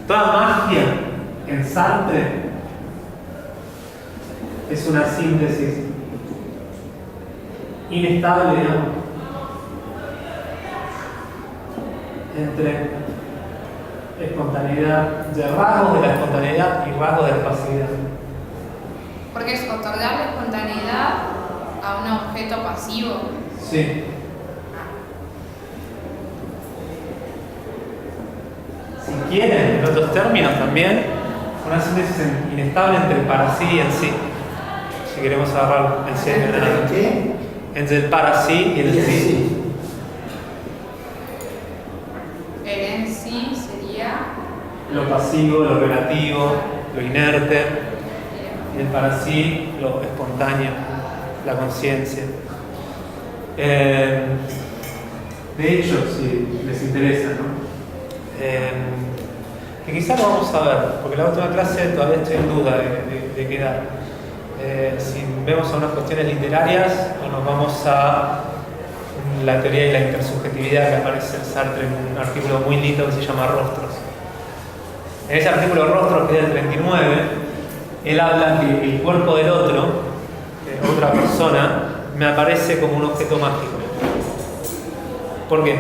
Toda magia en Sartre es una síntesis inestable, ¿no?, entre espontaneidad, de rasgos de la espontaneidad y rasgos de la pasividad. Porque es otorgarle espontaneidad a un objeto pasivo. Sí. Si quieren, en otros términos también, una síntesis inestable entre el para sí y el sí. Si queremos agarrar en serio nada. ¿Qué? Entre el para sí y el sí. El en sí sería Lo pasivo, lo relativo, lo inerte. Y el para sí, lo espontáneo, la conciencia. De hecho, si les interesa, ¿no? Que quizás lo vamos a ver, porque la última clase todavía estoy en duda de qué dar. Si vemos a unas cuestiones literarias o nos vamos a la teoría de la intersubjetividad que aparece en Sartre en un artículo muy lindo que se llama Rostros. En ese artículo Rostros, que es del 39, él habla que el cuerpo del otro, otra persona, me aparece como un objeto mágico. ¿Por qué?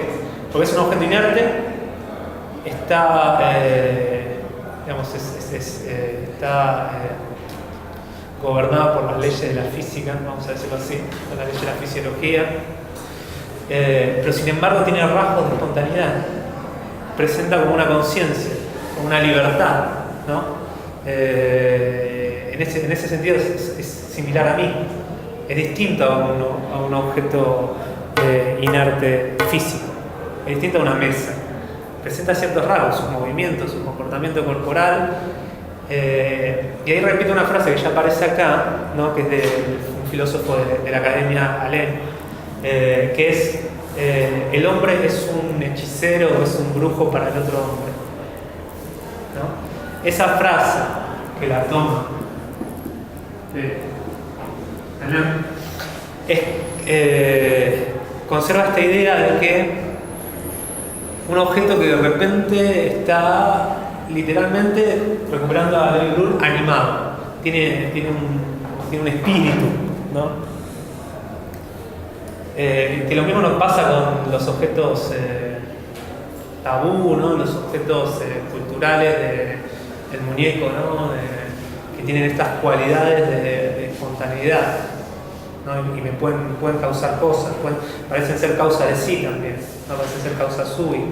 Porque es un objeto inerte, está, gobernado por las leyes de la física, vamos a decirlo así, por las leyes de la fisiología, pero sin embargo tiene rasgos de espontaneidad, presenta como una conciencia, como una libertad, ¿no? En ese sentido es similar a mí, es distinto a un objeto inerte físico, es distinto a una mesa, presenta ciertos rasgos, sus movimientos, su comportamiento corporal. Y ahí repito una frase que ya aparece acá, ¿no?, que es de un filósofo de la Academia Alain, que es el hombre es un hechicero o es un brujo para el otro hombre, ¿no? Esa frase que la toma de Alain conserva esta idea de que un objeto que de repente está literalmente, recuperando a David Brühl, animado, tiene un espíritu, ¿no? Que lo mismo nos pasa con los objetos tabú, ¿no? Los objetos culturales del muñeco, ¿no? Que tienen estas cualidades de espontaneidad, ¿no? Y me pueden causar cosas, parecen ser causa de sí también, no parecen ser causa sui.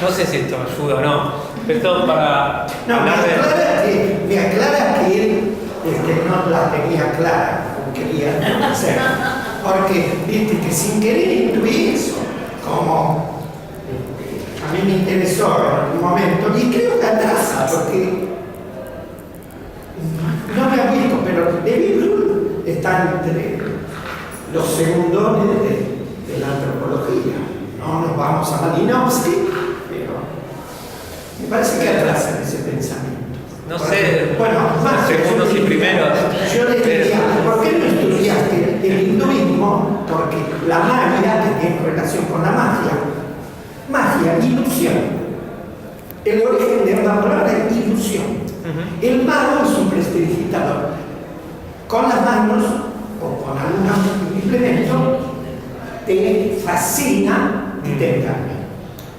No sé si esto ayuda o no, pero esto para No, me aclara que él no la tenía clara como quería hacer. Porque, viste, que sin querer intuí eso, como a mí me interesó en algún momento, y creo que atrasa, porque no me ha visto, pero David Brühl está entre los segundones de la antropología. No nos vamos a Malinowski, pero me parece que atrasa ese pensamiento. No sé, bueno, más segundos y primeros. Yo le diría, ¿por qué no estudiaste el hinduismo? Porque la magia, que tiene relación con la magia, ilusión. El origen de la palabra es ilusión. El mago es un prestidigitador. Con las manos o con algún implemento te fascina y te engaña.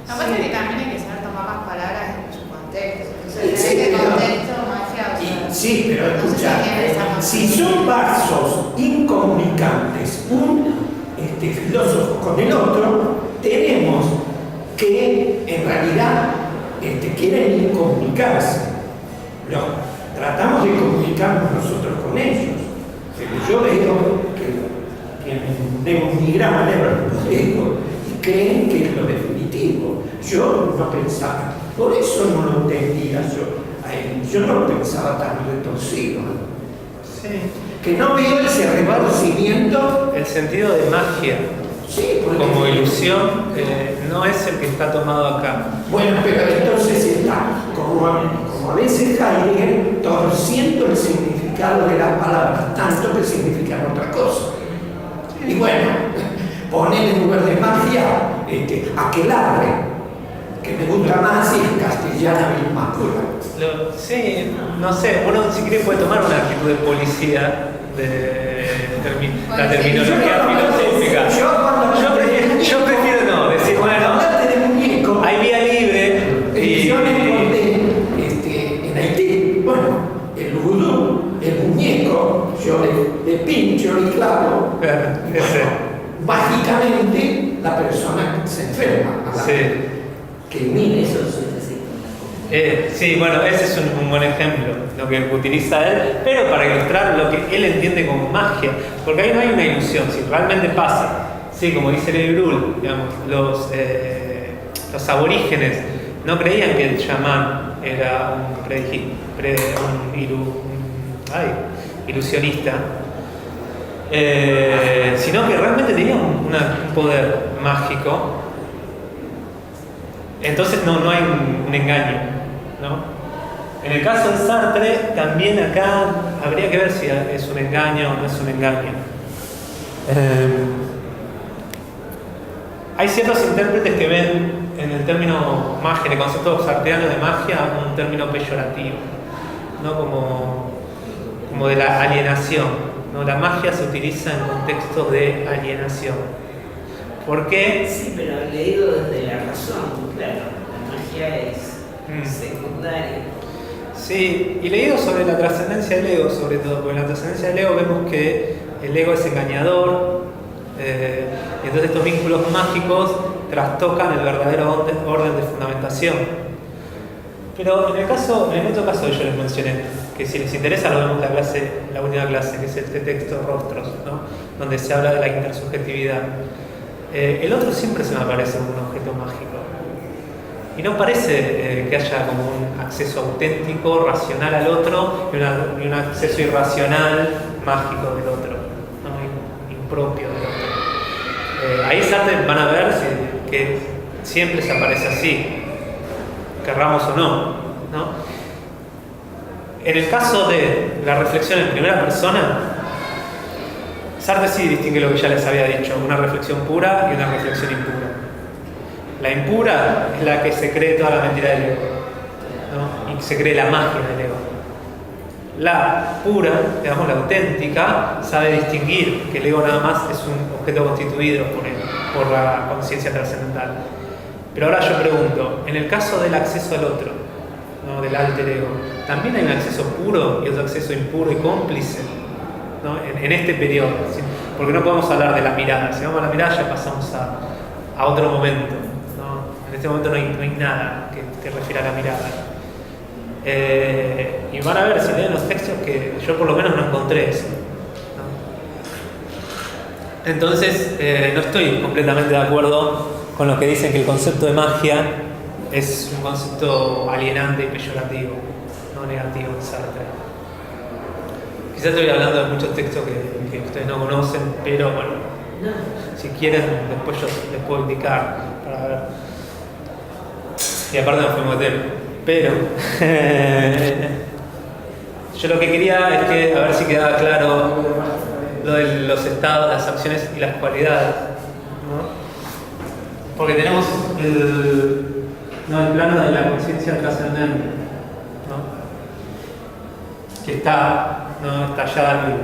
Aparte que también hay que saber tomar las palabras en su contexto. Entonces, Sí, en este pero- contexto, magia, o sea, Sí, pero escucha, no sé si tiene esa si son vasos incomunicantes, un filósofo con el otro, tenemos que en realidad quieren incomunicarse. Tratamos de comunicarnos nosotros con ellos. Pero yo veo que tienen un unigrama neurológico y creen que es lo definitivo. Yo no pensaba, por eso no lo entendía yo. Yo no lo pensaba tan retorcido. Sí. Que no veo ese reconocimiento. El sentido de magia Sí, porque- como ilusión no es el que está tomado acá. Bueno, pero entonces está, como a veces Heidegger, torciendo el significado de las palabras, tanto que significan otra cosa. Y bueno, poner en lugar de magia aquelarre, que me gusta más y en castellana más pura. Sí, no sé, uno si quiere puede tomar una actitud de policía de la terminología filosófica. Yo prefiero no, decir, bueno, Hablarte de muñeco, hay vía libre y... yo me conté en Haití, bueno, el vudú, el muñeco, yo le pincho, le clavo, Ese. mágicamente la persona se enferma. Sí. Que mire eso. Sí, bueno, ese es un buen ejemplo, lo que utiliza él, pero para ilustrar lo que él entiende como magia, porque ahí no hay una ilusión, si realmente pasa, sí, como dice David Brühl, digamos, los aborígenes no creían que el chamán era un ilusionista, sino que realmente tenía un poder mágico. Entonces no hay un engaño, ¿no? En el caso de Sartre, también acá habría que ver si es un engaño o no es un engaño. Hay ciertos intérpretes que ven en el término magia, en el concepto sartreano de magia, un término peyorativo, ¿no? Como de la alienación, ¿no? La magia se utiliza en contextos de alienación. ¿Por qué? Sí, pero leído desde la razón, claro, la magia es secundaria. Sí, y leído sobre la trascendencia del ego, sobre todo, porque en la trascendencia del ego vemos que el ego es engañador, y entonces estos vínculos mágicos trastocan el verdadero orden de fundamentación. Pero en el otro caso que yo les mencioné, que si les interesa lo vemos en la última clase, que es este texto Rostros, ¿no? Donde se habla de la intersubjetividad. El otro siempre se me aparece como un objeto mágico. Y no parece que haya como un acceso auténtico, racional al otro y un acceso irracional, mágico del otro, ¿no? Impropio del otro. Ahí van a ver que siempre se aparece así, querramos o no. En el caso de la reflexión en primera persona, Sartre sí distingue lo que ya les había dicho, una reflexión pura y una reflexión impura. La impura es la que se cree toda la mentira del ego, ¿no? Y se cree la magia del ego. La pura, digamos la auténtica, sabe distinguir que el ego nada más es un objeto constituido por la conciencia trascendental. Pero ahora yo pregunto, en el caso del acceso al otro, ¿no? Del alter ego, ¿también hay un acceso puro y otro acceso impuro y cómplice, ¿no? En este periodo? ¿Sí? Porque no podemos hablar de la mirada. Si vamos a la mirada ya pasamos a otro momento, ¿no? En este momento no hay nada que refiera a la mirada. Y van a ver si leen los textos que yo por lo menos no encontré eso, ¿no? Entonces no estoy completamente de acuerdo con los que dicen que el concepto de magia es un concepto alienante y peyorativo, no negativo en Sartre. Quizás estoy hablando de muchos textos que ustedes no conocen, pero bueno, si quieren después yo les puedo indicar para ver. Y aparte no fue un tema. Pero yo lo que quería es que, a ver si quedaba claro lo de los estados, las acciones y las cualidades, ¿no? Porque tenemos el plano de la conciencia trascendente, ¿no? Que está, ¿no?, estallada en vivo.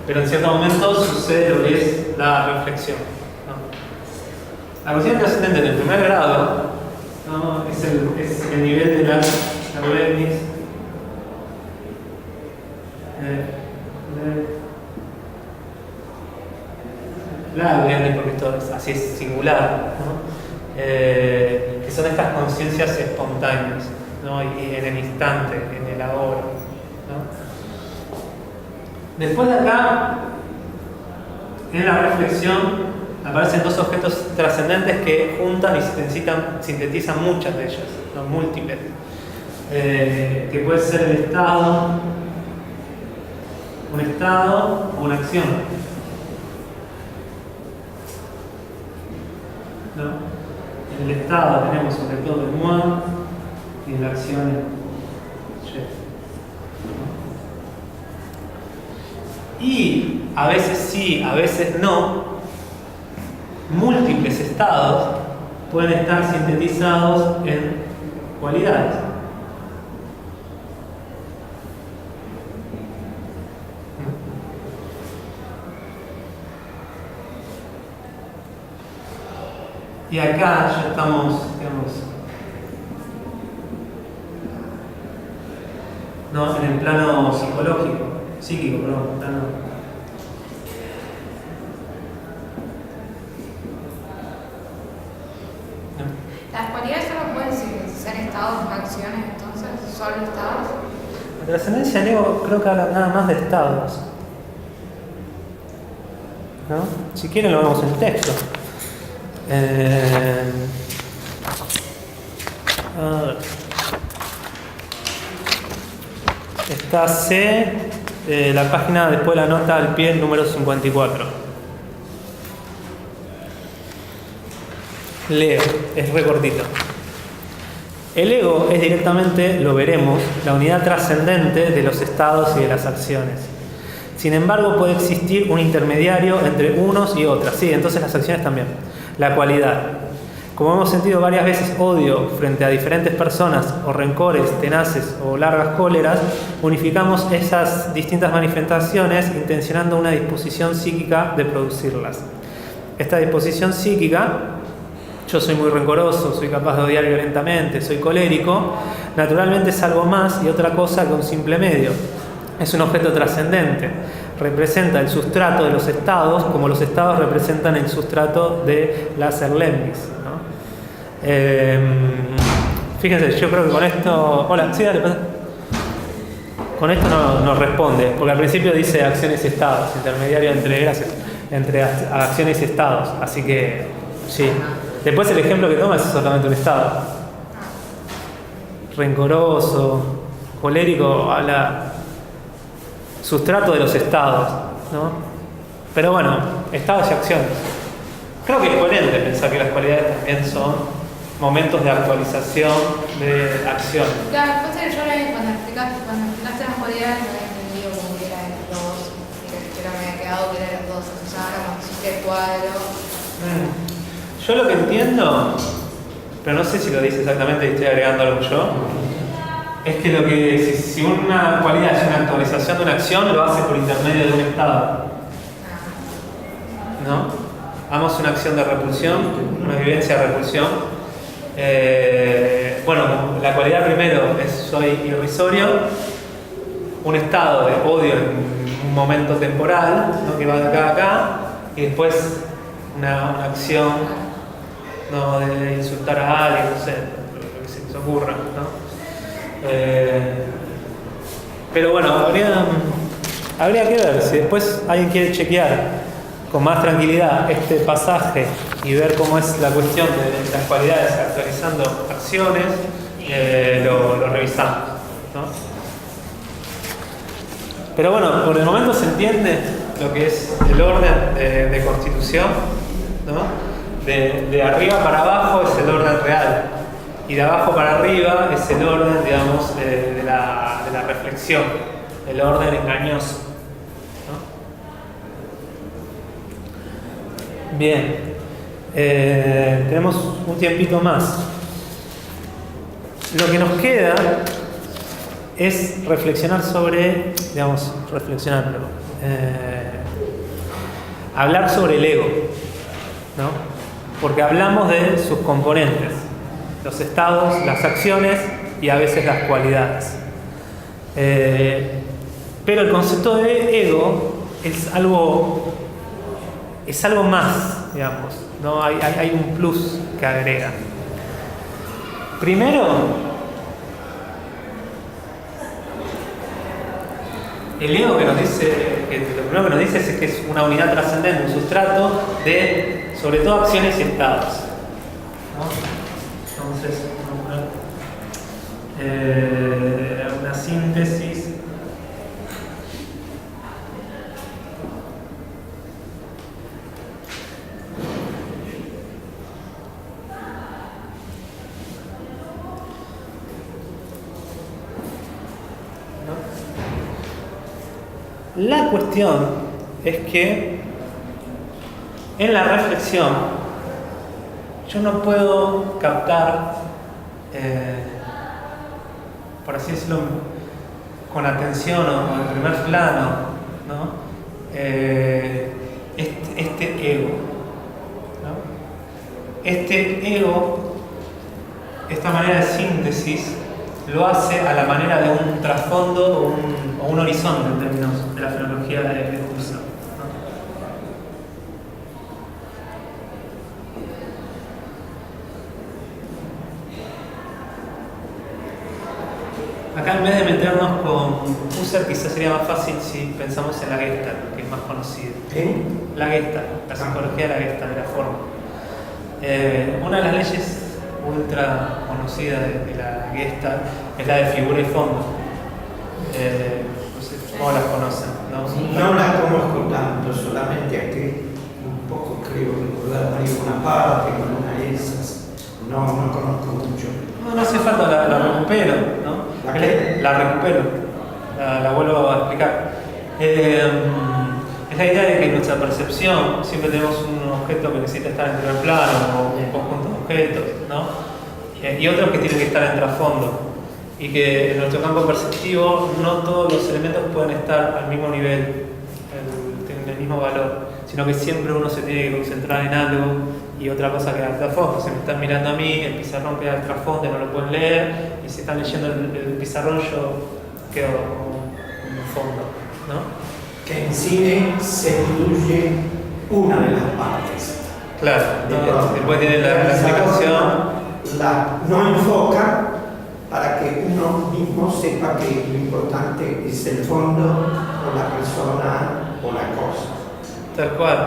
Pero en ciertos momentos sucede lo que es la reflexión, ¿no? La conciencia trascendente en el primer grado, ¿no?, es el nivel de las Erlebnis. La Erlebnis, porque esto es así, es singular, ¿no? Que son estas conciencias espontáneas, ¿no? Y en el instante, en el ahora, ¿no? Después de acá, en la reflexión, aparecen dos objetos trascendentes que juntan y sintetizan muchas de ellas, ¿no? Múltiples. Que puede ser el estado, un estado o una acción, ¿no? En el estado tenemos sobre todo el moi y en la acción el je, ¿no? Y a veces sí, a veces no, múltiples estados pueden estar sintetizados en cualidades. Y acá ya estamos, digamos, no, en el plano psíquico, perdón, plano. ¿Las cualidades solo pueden ser estados, no acciones, entonces? ¿Solo estados? La trascendencia del ego creo que habla nada más de estados, ¿no? Si quieren lo vemos en el texto. A ver. Está C, la página después de la nota al pie, número 54. Leo, es recortito. El ego es directamente, lo veremos, la unidad trascendente de los estados y de las acciones. Sin embargo, puede existir un intermediario entre unos y otras. Sí, entonces las acciones también. La cualidad. Como hemos sentido varias veces odio frente a diferentes personas, o rencores tenaces o largas cóleras, unificamos esas distintas manifestaciones intencionando una disposición psíquica de producirlas. Esta disposición psíquica, yo soy muy rencoroso, soy capaz de odiar violentamente, soy colérico, naturalmente es algo más y otra cosa que un simple medio. Es un objeto trascendente. Representa el sustrato de los estados como los estados representan el sustrato de las Erlebnis, ¿no? Fíjense, yo creo que con esto... Hola, sí, dale, pasa. Con esto nos responde, porque al principio dice acciones y estados, intermediario entre acciones y estados, así que sí. Después el ejemplo que toma es solamente un estado. Rencoroso, colérico, habla... sustrato de los estados, ¿no? Pero bueno, estados y acciones. Creo que es coherente pensar que las cualidades también son momentos de actualización de acción. Claro, pasa que yo cuando explicaste las cualidades no había entendido como que era de los dos, pero me ha quedado que eran las dos. Ya ahora cuando hiciste el cuadro. Yo lo que entiendo, pero no sé si lo dice exactamente y estoy agregando algo yo, es que lo que si una cualidad es una actualización de una acción, lo hace por intermedio de un estado. ¿No? Damos una acción de repulsión, una vivencia de repulsión. Bueno, la cualidad primero es soy irrisorio, un estado de odio en un momento temporal, ¿no? Que va de acá a acá, y después una acción, ¿no? De insultar a alguien, no sé, lo que se les ocurra, ¿no? Pero bueno, habría que ver si después alguien quiere chequear con más tranquilidad este pasaje y ver cómo es la cuestión de las cualidades actualizando acciones, lo revisamos, ¿no? Pero bueno, por el momento se entiende lo que es el orden de constitución, ¿no? De arriba para abajo es el orden real y de abajo para arriba es el orden, digamos, de la reflexión, el orden engañoso. Bien, tenemos un tiempito más. Lo que nos queda es reflexionar sobre, hablar sobre el ego, ¿no? Porque hablamos de sus componentes, los estados, las acciones y a veces las cualidades. Pero el concepto de ego es algo más, digamos, ¿no? Hay un plus que agrega. Primero, el ego que nos dice, lo primero que nos dice es que es una unidad trascendente, un sustrato de, sobre todo, acciones y estados, ¿no? Entonces, vamos a poner una síntesis. La cuestión es que en la reflexión yo no puedo captar, por así decirlo, con atención o en primer plano, ¿no? Este ego, ¿no? Este ego, esta manera de síntesis, lo hace a la manera de un trasfondo o un horizonte en términos de la fenomenología de Husserl, ¿no? Acá, en vez de meternos con Husserl, quizás sería más fácil si pensamos en la Gestalt, que es más conocida. La Gestalt, la psicología de la Gestalt, de la forma. Una de las leyes ultra conocida de la Gestalt es la de figura y fondo. No sé cómo las conocen, ¿no? No la conozco tanto, solamente aquí un poco creo recordar una parte con una de esas. No conozco mucho. No hace falta, la recupero, ¿no? ¿La qué? La recupero, la vuelvo a explicar. Es la idea de que en nuestra percepción siempre tenemos un objeto que necesita estar en primer plano o un conjunto de objetos, ¿no? Y otros que tienen que estar en trasfondo. Y que en nuestro campo perceptivo no todos los elementos pueden estar al mismo nivel, tienen el mismo valor, sino que siempre uno se tiene que concentrar en algo y otra cosa queda al trasfondo. Si me están mirando a mí, el pizarrón queda al trasfondo y no lo pueden leer, y si están leyendo el pizarrón, yo quedo en el fondo, ¿no? Que en cine se incluye una de las partes. Claro, ¿no? Después tiene la explicación. No enfoca para que uno mismo sepa que lo importante es el fondo o la persona o la cosa. Tal cual.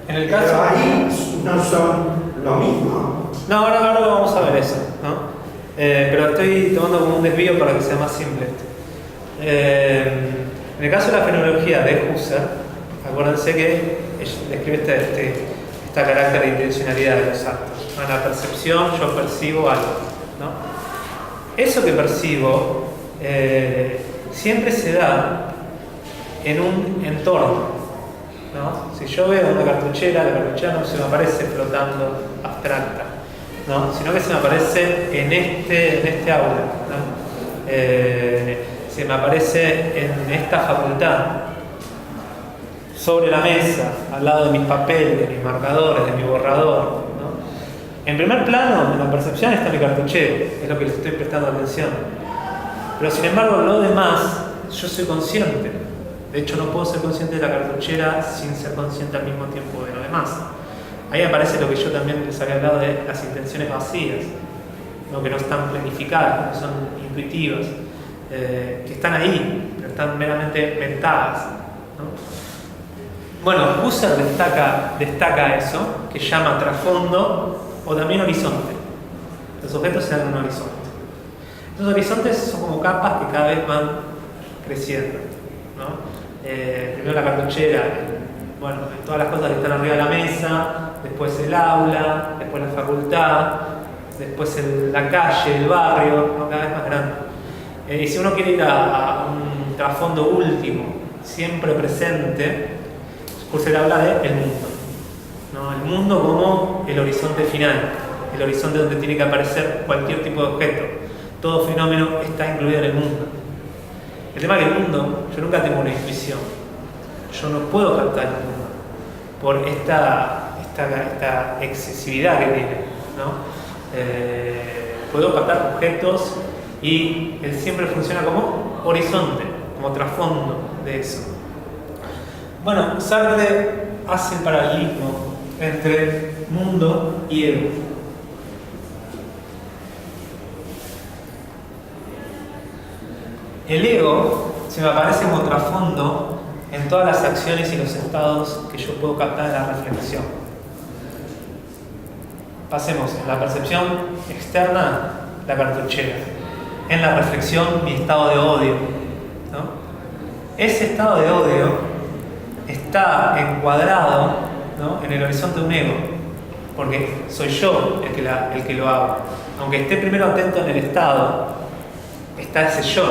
En el caso... Pero ahí no son lo mismo. No, ahora vamos a ver eso, ¿no? Pero estoy tomando como un desvío para que sea más simple. En el caso de la fenomenología de Husserl, acuérdense que describe esta carácter de intencionalidad de los actos. En la percepción yo percibo algo, ¿no? Eso que percibo siempre se da en un entorno, ¿no? Si yo veo una cartuchera, la cartuchera no se me aparece flotando abstracta, ¿no? Sino que se me aparece en este aula, ¿no? Se me aparece en esta facultad, sobre la mesa, al lado de mis papeles, de mis marcadores, de mi borrador, ¿no? En primer plano, en la percepción está mi cartuchero, es lo que les estoy prestando atención. Pero sin embargo, lo demás, yo soy consciente. De hecho, no puedo ser consciente de la cartuchera sin ser consciente al mismo tiempo de lo demás. Ahí aparece lo que yo también les había hablado de las intenciones vacías, ¿no? Que no están planificadas, no son intuitivas, que están ahí, pero están meramente mentadas, ¿no? Bueno, Husserl destaca eso, que llama trasfondo o también horizonte. Los objetos se dan en un horizonte. Los horizontes son como capas que cada vez van creciendo, ¿no? Primero la cartuchera, bueno, todas las cosas que están arriba de la mesa, después el aula, después la facultad, después la calle, el barrio, ¿no? Cada vez más grande. Y si uno quiere ir a un trasfondo último, siempre presente, Husserl habla de el mundo, ¿no? El mundo como el horizonte final, el horizonte donde tiene que aparecer cualquier tipo de objeto. Todo fenómeno está incluido en el mundo. El tema es que el mundo, yo nunca tengo una intuición. Yo no puedo captar el mundo por esta excesividad que tiene, ¿no? Puedo captar objetos y él siempre funciona como horizonte, como trasfondo de eso. Bueno, Sartre hace el paralelismo entre mundo y ego. El ego se me aparece como trasfondo en todas las acciones y los estados que yo puedo captar en la reflexión. Pasemos en la percepción externa, la cartuchera. En la reflexión, mi estado de odio, ¿no? Ese estado de odio está encuadrado, ¿no? En el horizonte de un ego, porque soy yo el que lo hago. Aunque esté primero atento en el estado, está ese yo,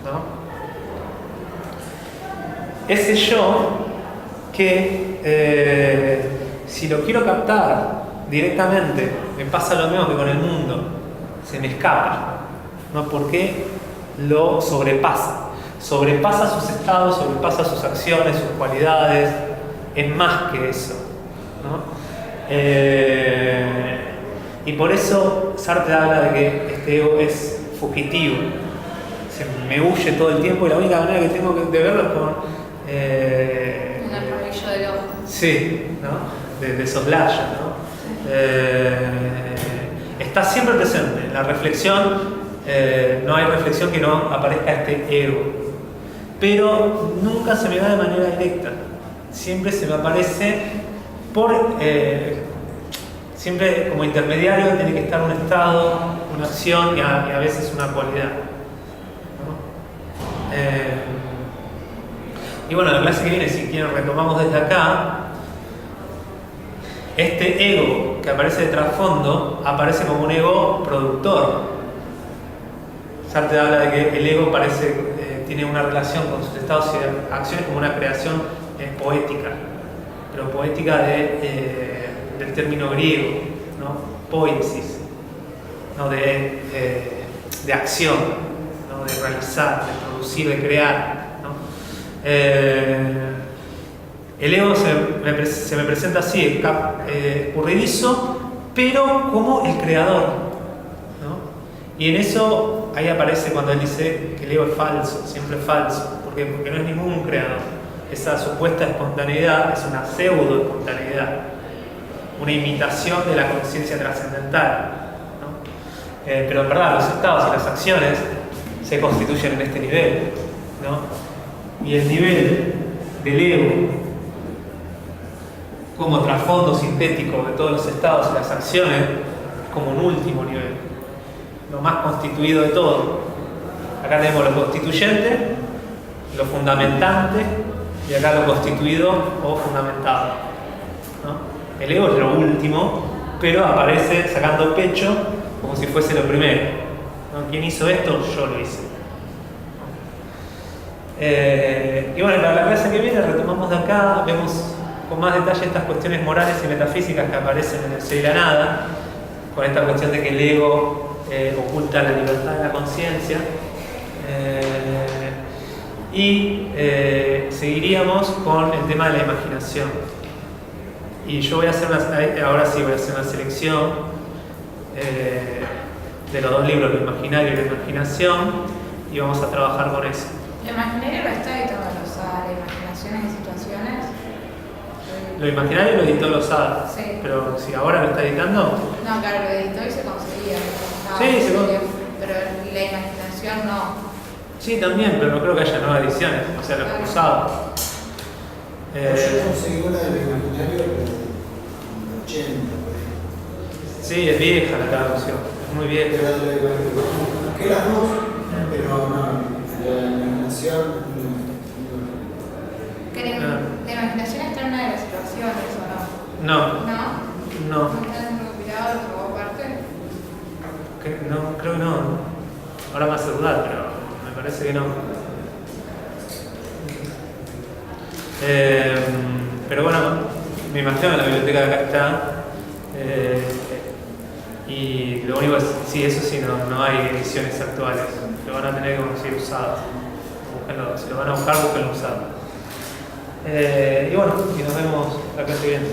¿no? Ese yo que si lo quiero captar directamente, me pasa lo mismo que con el mundo, se me escapa, ¿no? Porque lo sobrepasa sus estados, sobrepasa sus acciones, sus cualidades, es más que eso, ¿no? Y por eso Sartre habla de que este ego es fugitivo, me huye todo el tiempo y la única manera que tengo de verlo es con un armadillo del ojo. Sí, ¿no? De soslayo, ¿no? Está siempre presente en la reflexión. No hay reflexión que no aparezca este ego, pero nunca se me da de manera directa, siempre se me aparece siempre como intermediario. Tiene que estar un estado, una acción y a veces una cualidad, ¿no? Y bueno, la clase que viene, si quieren, retomamos desde acá. Este ego que aparece de trasfondo aparece como un ego productor. Sartre habla de que el ego tiene una relación con sus estados y acciones como una creación poética, pero poética del término griego, ¿no? Poiesis, ¿no? De acción, ¿no? De realizar, de producir, de crear, ¿no? El ego se me presenta así, escurridizo, pero como el creador, ¿no? Y en eso, ahí aparece cuando él dice que el ego es falso, siempre es falso. ¿Por qué? Porque no es ningún creador. Esa supuesta espontaneidad es una pseudo espontaneidad, una imitación de la conciencia trascendental, ¿no? Pero en verdad, los estados y las acciones se constituyen en este nivel, ¿no? Y el nivel del ego como trasfondo sintético de todos los estados y las acciones es como un último nivel, lo más constituido de todo. Acá tenemos lo constituyente, lo fundamentante y acá lo constituido o fundamentado, ¿no? El ego es lo último, pero aparece sacando pecho como si fuese lo primero, ¿no? ¿Quién hizo esto? Yo lo hice. Y bueno, para la clase que viene retomamos de acá, vemos con más detalle estas cuestiones morales y metafísicas que aparecen en el Ser y la Nada, con esta cuestión de que el ego oculta la libertad de la conciencia. Y seguiríamos con el tema de la imaginación. Y yo voy a hacer ahora sí voy a hacer una selección de los dos libros, Lo Imaginario y La Imaginación, y vamos a trabajar con eso. ¿Lo imaginario lo está editando Lozada? ¿La imaginación en situaciones? Lo Imaginario lo editó Lozada, Sí. pero si ahora lo está editando, No, claro, lo editó y se conseguía. Sí, se conseguía. Pero la imaginación no. sí también, pero no creo que haya nuevas ediciones, o sea, lo he usado. Yo conseguí una del imaginario, pero en el 80, por ahí. Sí, es vieja la traducción, es muy vieja. Busqué las dos, pero no, la imaginación. Que la imaginación está en una de las situaciones, ¿o no? No, ¿No? no, ¿No está en recopilado de por parte? no, creo que no. Ahora me hace dudar, pero me parece que no. Pero bueno, me imagino que la biblioteca de acá está. Y lo único es, sí, eso sí, no hay ediciones actuales. Lo van a tener que conseguir usado. Búsquenlo, si lo van a buscar, búsquenlo usado. Y bueno, y nos vemos la clase que viene.